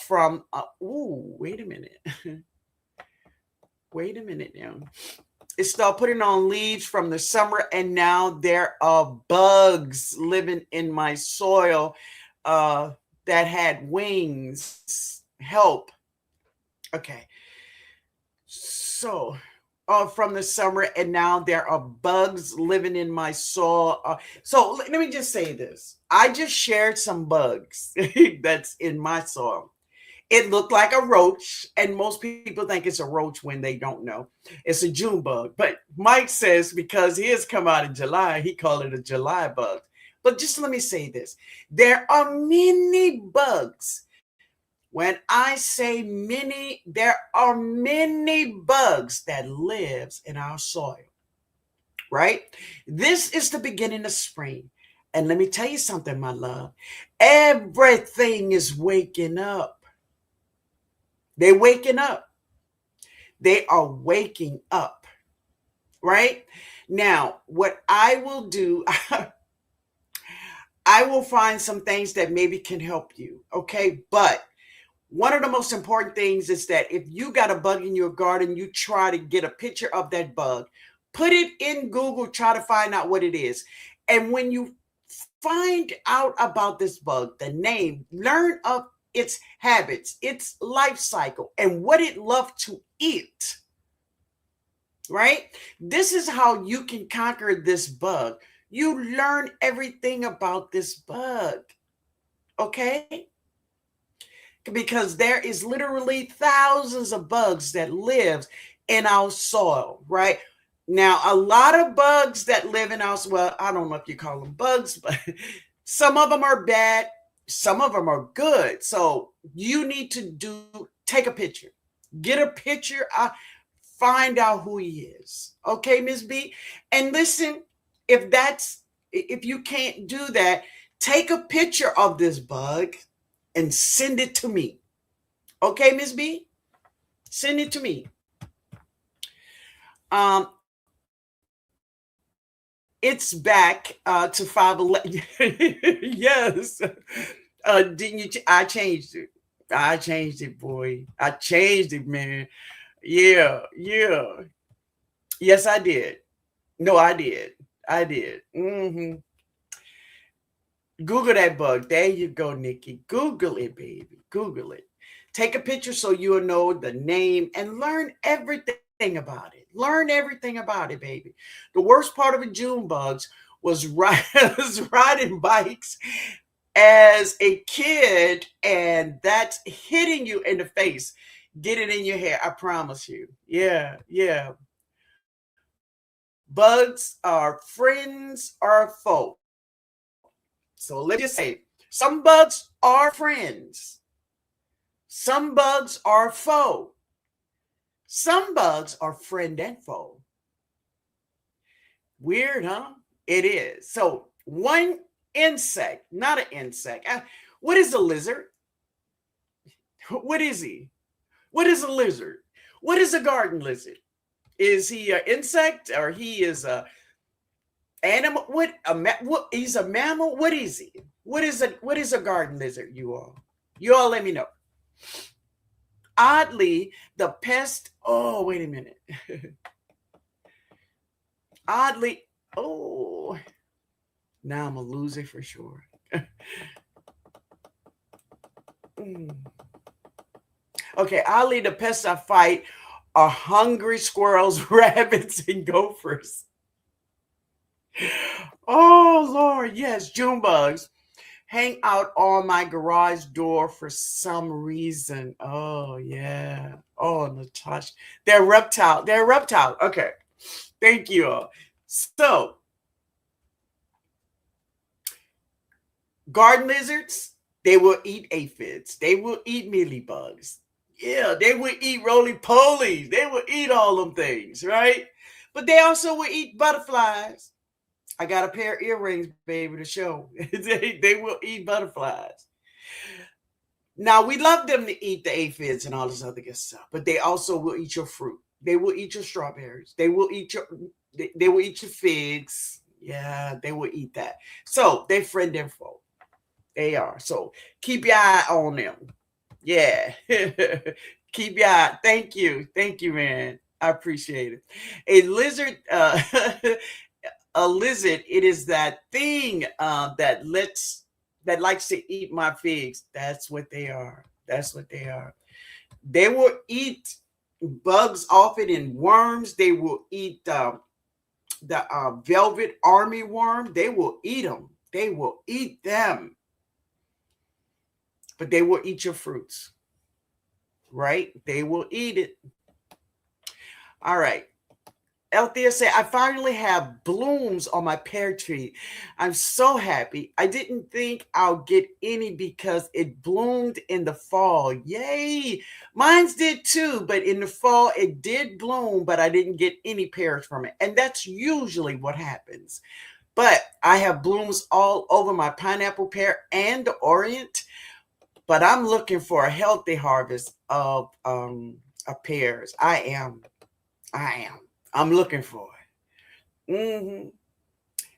From wait a minute. Wait a minute now. It started putting on leaves from the summer, and now there are bugs living in my soil uh, that had wings. Help. Okay. So, from the summer, and now there are bugs living in my soil. So, let me just say this. I just shared some bugs that's in my soil. It looked like a roach, and most people think it's a roach when they don't know. It's a June bug. But Mike says because his come out in July, he called it a July bug. But just let me say this. There are many bugs. When I say many, there are many bugs that lives in our soil, right? This is the beginning of spring. And let me tell you something, my love. Everything is waking up. They're waking up. They are waking up, right? Now, what I will do, I will find some things that maybe can help you, okay? But one of the most important things is that if you got a bug in your garden, you try to get a picture of that bug, put it in Google, try to find out what it is. And when you find out about this bug, the name, learn of its habits, its life cycle, and what it loves to eat, right? This is how you can conquer this bug. You learn everything about this bug, okay? Because there is literally thousands of bugs that lives in our soil, right? Now, a lot of bugs that live in our, well, I don't know if you call them bugs, but some of them are bad, some of them are good. So you need to take a picture, get a picture, find out who he is. Okay, Miss B? And listen, if you can't do that, take a picture of this bug and send it to me. Okay, Miss B? Send it to me. Um, it's back to 511. Yes. Didn't you? I changed it. I changed it, boy. I changed it, man. Yeah, yeah. Yes, I did. No, I did. I did. Google that bug. There you go, Nikki. Google it, baby. Google it. Take a picture so you'll know the name and learn everything about it. Learn everything about it, baby. The worst part of the June bugs was, was riding bikes as a kid, and that's hitting you in the face, get it in your hair. I promise you. Yeah, yeah. Bugs are friends or foe. So let me just say, some bugs are friends. Some bugs are foe. Some bugs are friend and foe. Weird, huh? It is. So one insect, not an insect. What is a lizard? What is he? What is a lizard? What is a garden lizard? Is he an insect or he is a animal? What he's a mammal? What is he? What is a garden lizard? You all let me know. Oddly, the pest. Oh, wait a minute. Oddly, oh, now I'm a loser for sure. Mm. Okay, oddly, the pests I fight are hungry squirrels, rabbits, and gophers. Oh Lord, yes, June bugs hang out on my garage door for some reason. Oh yeah. Oh Natasha, they're reptile. They're reptile. Okay, thank you all. So garden lizards, They will eat aphids. They will eat mealybugs. Yeah, they will eat roly polies. They will eat all them things, right? But they also will eat butterflies. I got a pair of earrings, baby, to show. They will eat butterflies. Now, we love them to eat the aphids and all this other good stuff, but they also will eat your fruit. They will eat your strawberries. They will eat your figs. Yeah, they will eat that. So they friend info. They are. So keep your eye on them. Yeah. Keep your eye. Thank you. Thank you, man. I appreciate it. A lizard, a lizard, it is that thing that likes to eat my figs. That's what they are. That's what they are. They will eat bugs off it and worms. They will eat the velvet army worm. They will eat them. They will eat them. But they will eat your fruits, right? They will eat it. All right. Althea said, I finally have blooms on my pear tree. I'm so happy. I didn't think I'll get any because it bloomed in the fall. Yay. Mine's did too, but in the fall it did bloom, but I didn't get any pears from it. And that's usually what happens. But I have blooms all over my pineapple pear and the Orient. But I'm looking for a healthy harvest of pears. I am. I'm looking for it.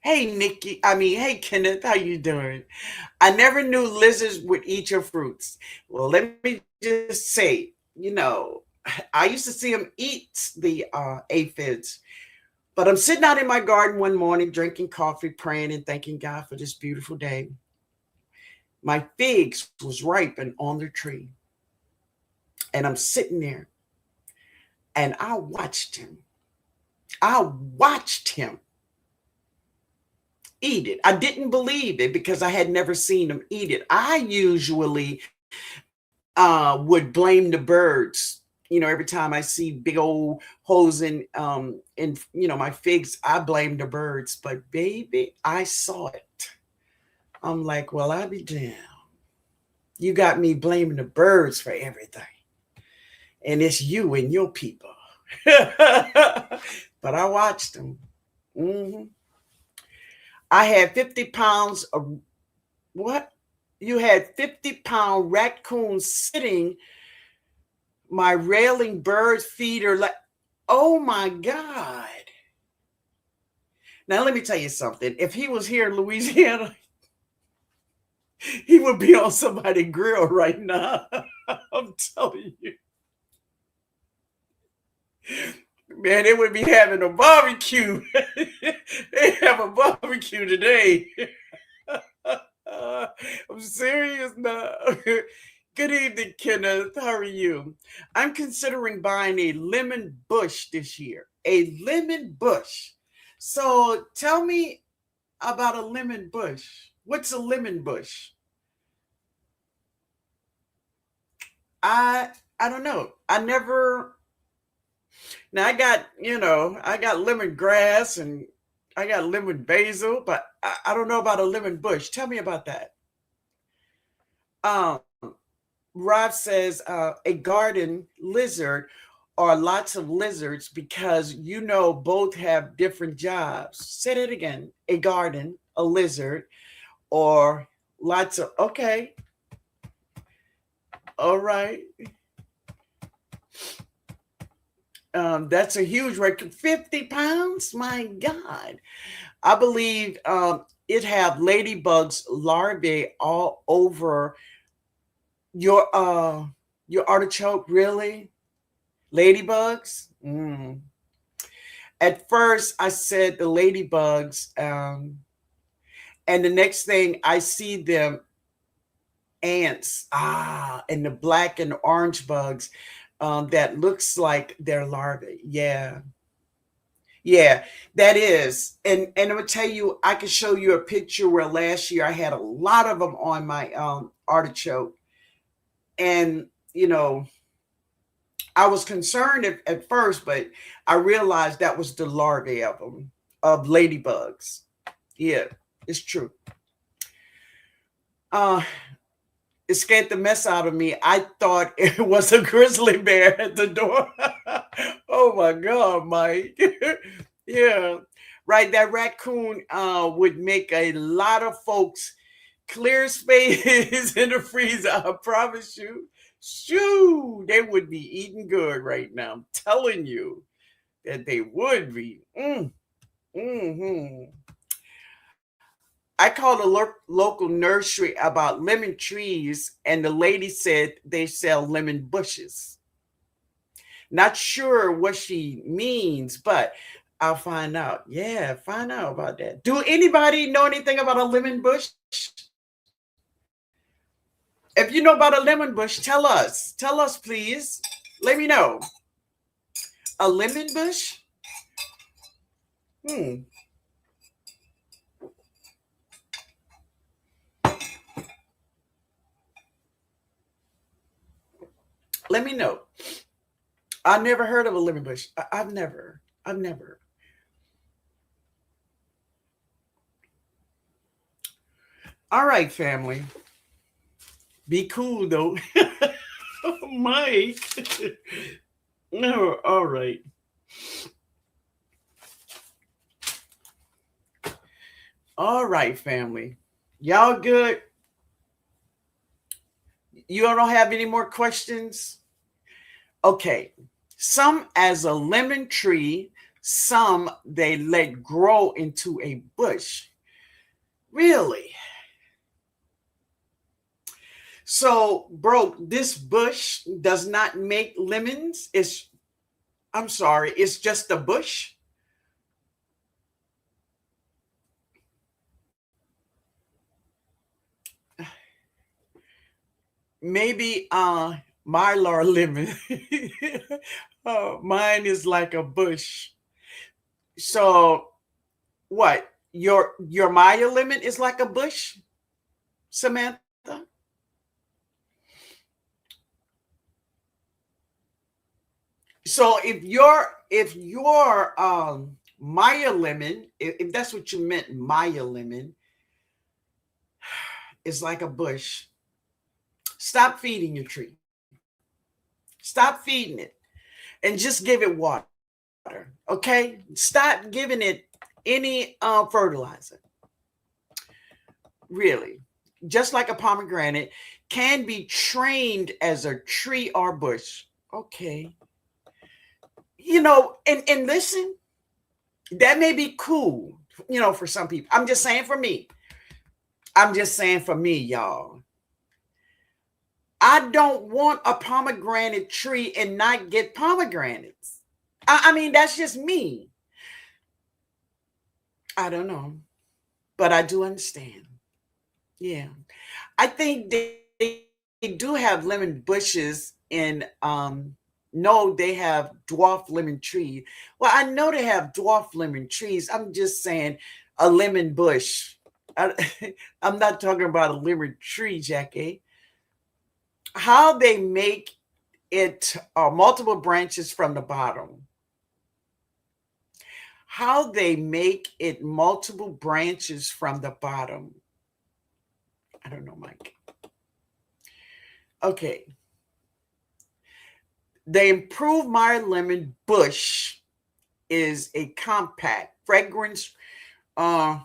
Hey, Nikki. Hey, Kenneth. How you doing? I never knew lizards would eat your fruits. Well, let me just say, I used to see them eat the aphids. But I'm sitting out in my garden one morning, drinking coffee, praying, and thanking God for this beautiful day. My figs was ripe and on the tree. And I'm sitting there. And I watched him. Eat it. I didn't believe it because I had never seen him eat it. I usually would blame the birds. Every time I see big old holes in my figs, I blame the birds. But baby, I saw it. I'm like, well, I'll be damned. You got me blaming the birds for everything. And it's you and your people. But I watched them. I had 50 pounds of what? You had 50-pound raccoons sitting my railing bird feeder. Oh my God. Now, let me tell you something. If he was here in Louisiana, he would be on somebody's grill right now. I'm telling you. Man, they would be having a barbecue. They have a barbecue today. I'm serious now. Good evening, Kenneth. How are you? I'm considering buying a lemon bush this year. A lemon bush. So tell me about a lemon bush. What's a lemon bush? I don't know. Now I got lemongrass and I got lemon basil, but I don't know about a lemon bush. Tell me about that. Um, Rob says a garden lizard or lots of lizards because both have different jobs. Say it again. A garden, a lizard, or lots of okay. All right. That's a huge record. 50 pounds? My God. I believe it have ladybugs larvae all over your artichoke. Really? Ladybugs? At first, I said the ladybugs, and the next thing I see them ants. And the black and orange bugs. That looks like their larvae. Yeah, that is. And I'm gonna tell you, I can show you a picture where last year I had a lot of them on my artichoke, and I was concerned at first, but I realized that was the larvae of them, of ladybugs. Yeah, it's true. Uh, It scared the mess out of me. I thought it was a grizzly bear at the door. Oh my God, Mike. Yeah. Right. That raccoon would make a lot of folks clear space in the freezer. I promise you. Shoo, they would be eating good right now. I'm telling you that they would be. Hmm. I called a local nursery about lemon trees, and the lady said they sell lemon bushes. Not sure what she means, but I'll find out. Yeah, find out about that. Do anybody know anything about a lemon bush? If you know about a lemon bush, tell us. Tell us, please. Let me know. A lemon bush? Hmm. Let me know. I never heard of a lemon bush. I've never. I've never. All right, family. Be cool though. Mike. No, all right. All right, family. Y'all good? You don't have any more questions? Okay. Some as a lemon tree, some they let grow into a bush. Really? So, bro, this bush does not make lemons. I'm sorry, it's just a bush. Maybe Mylar lemon. Mine is like a bush. So what? Your Maya lemon is like a bush, Samantha? So if your Maya lemon, if that's what you meant, Maya lemon is like a bush, stop feeding your tree. Stop feeding it and just give it water. Okay? Stop giving it any fertilizer. Really. Just like a pomegranate can be trained as a tree or bush. Okay. And listen, that may be cool, for some people. I'm just saying for me. I'm just saying for me, y'all. I don't want a pomegranate tree and not get pomegranates. I mean, that's just me. I don't know, but I do understand. Yeah. I think they do have lemon bushes in no, they have dwarf lemon trees. Well, I know they have dwarf lemon trees. I'm just saying a lemon bush. I, I'm not talking about a lemon tree, Jackie. How they make it multiple branches from the bottom. How they make it multiple branches from the bottom. I don't know, Mike. Okay. The improved Meyer lemon bush is a compact, fragrance uh,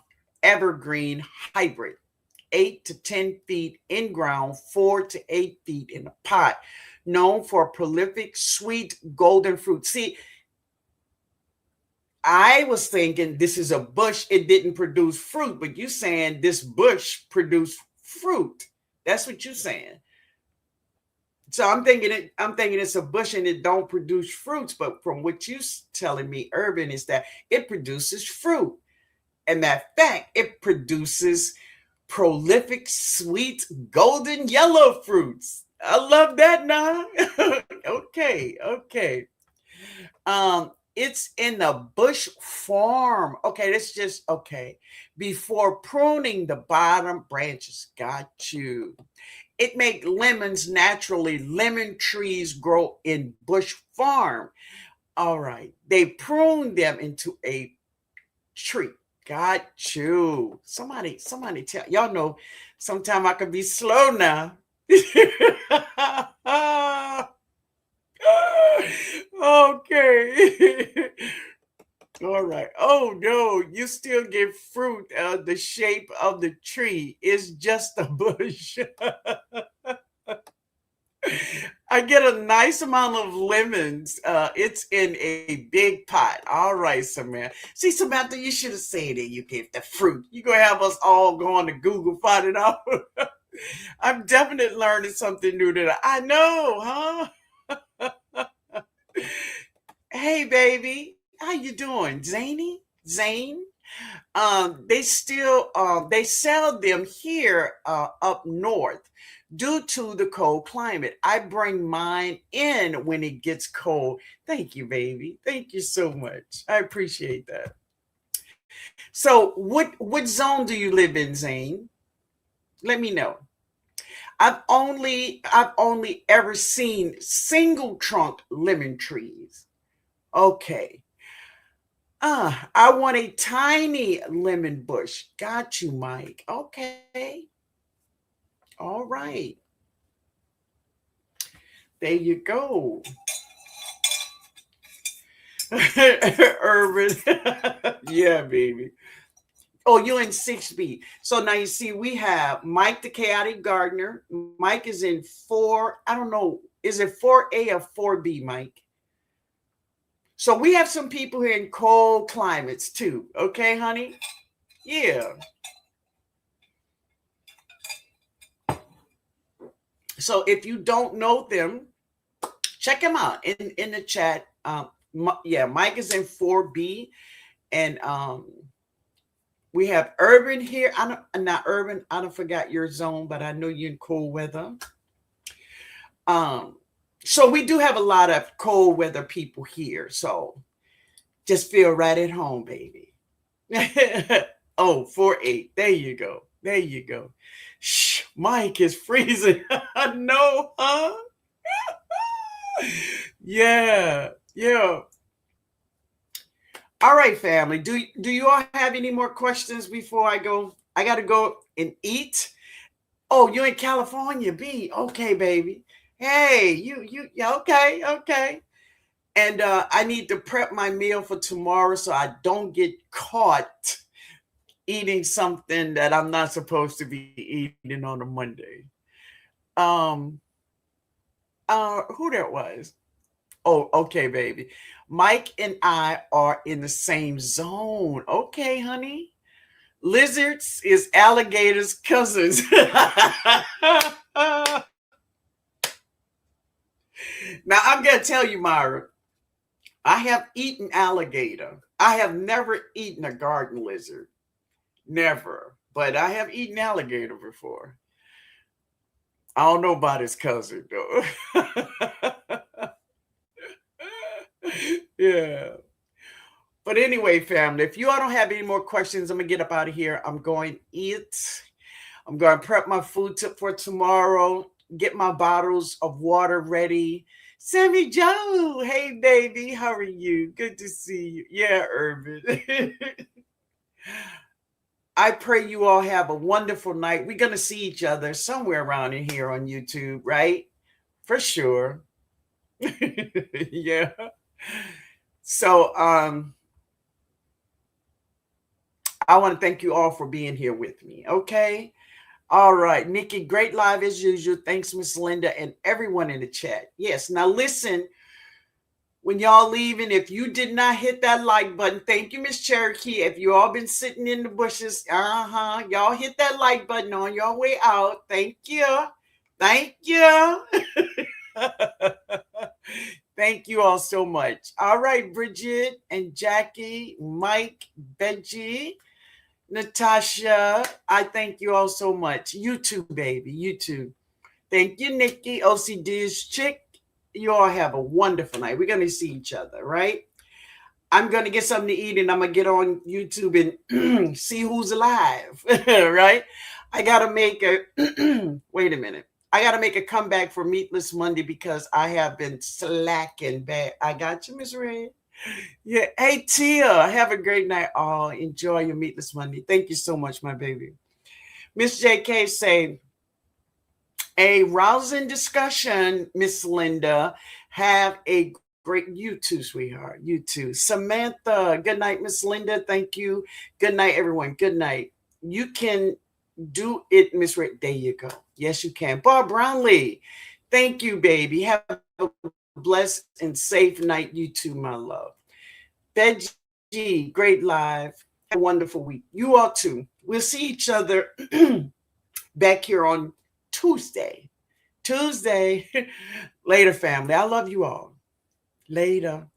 evergreen hybrid, 8 to 10 feet in ground, 4 to 8 feet in a pot, known for prolific sweet golden fruit. See, I was thinking this is a bush, it didn't produce fruit, but you saying this bush produced fruit. That's what you're saying. So I'm thinking it's a bush and it don't produce fruits, but from what you telling me, Urban, is that it produces fruit. And that fact, it produces prolific, sweet, golden yellow fruits. I love that now. Okay, okay. It's in the bush form. Okay, that's just okay. Before pruning the bottom branches. Got you. It make lemons naturally. Lemon trees grow in bush farm. All right. They prune them into a tree. Got you. Somebody tell y'all know sometime I could be slow now. Okay. All right. Oh no, you still get fruit. The shape of the tree is just a bush. I get a nice amount of lemons. It's in a big pot. All right, Samantha. See, Samantha, you should have said it. You get the fruit. You gonna have us all going to Google find it out. I'm definitely learning something new today. I know, huh? Hey, baby, how you doing, Zany? Zane? They sell them here up north due to the cold climate. I bring mine in when it gets cold. Thank you, baby. Thank you so much. I appreciate that. So, what zone do you live in, Zane? Let me know. I've only ever seen single trunk lemon trees. Okay. I want a tiny lemon bush. Got you, Mike. Okay. All right. There you go. Urban. Yeah, baby. Oh, you're in 6B. So now you see we have Mike the Chaotic Gardener. Mike is in four, I don't know, is it 4A or 4B, Mike? So we have some people here in cold climates too. Okay, honey? Yeah. So if you don't know them, check them out in the chat. Yeah, Mike is in 4B, and we have Urban here. I don't not Urban. I don't forgot your zone, but I know you're in cold weather. Um, so we do have a lot of cold weather people here. So just feel right at home, baby. Oh, 4-8. There you go. There you go. Shh, Mike is freezing. No, huh? Yeah, yeah. All right, family. Do you all have any more questions before I go? I gotta go and eat. Oh, you're in California, B. Okay, baby. Hey, you yeah, okay, okay. And I need to prep my meal for tomorrow so I don't get caught eating something that I'm not supposed to be eating on a Monday. Um, who that was? Oh, okay, baby. Mike and I are in the same zone. Okay, honey. Lizards is alligators' cousins. Now I'm gonna tell you, Myra. I have eaten alligator. I have never eaten a garden lizard. Never. But I have eaten alligator before. I don't know about his cousin though. Yeah. But anyway, family, if you all don't have any more questions, I'm gonna get up out of here. I'm going to eat. I'm going to prep my food for tomorrow. Get my bottles of water ready. Sammy Joe, hey baby, how are you? Good to see you. Yeah, Urban. I pray you all have a wonderful night. We're gonna see each other somewhere around in here on YouTube, right? For sure. Yeah. So I want to thank you all for being here with me. Okay. All right, Nikki, great live as usual. Thanks, Miss Linda, and everyone in the chat. Yes, now listen, when y'all leaving, if you did not hit that like button, thank you, Miss Cherokee. If you all been sitting in the bushes, y'all hit that like button on your way out. Thank you. Thank you. Thank you all so much. All right, Bridget and Jackie, Mike, Benji, Natasha, I thank you all so much. You too, baby. You too. Thank you, Nikki. OCD's chick. You all have a wonderful night. We're going to see each other, right? I'm going to get something to eat and I'm going to get on YouTube and see who's alive, right? I got to make a, wait a minute. I got to make a comeback for Meatless Monday because I have been slacking bad. I got you, Miss Red. Yeah. Hey, Tia, have a great night. Oh, enjoy your Meatless Monday. Thank you so much, my baby. Miss JK say, A rousing discussion, Miss Linda. Have a great you too, sweetheart. You too. Samantha, good night, Miss Linda. Thank you. Good night, everyone. Good night. You can do it, Miss Ray. There you go. Yes, you can. Bob Brownlee, thank you, baby. Have a blessed and safe night, you too, my love. Veggie, great live. Have a wonderful week. You all too. We'll see each other back here on Tuesday. Tuesday. Later, family. I love you all. Later.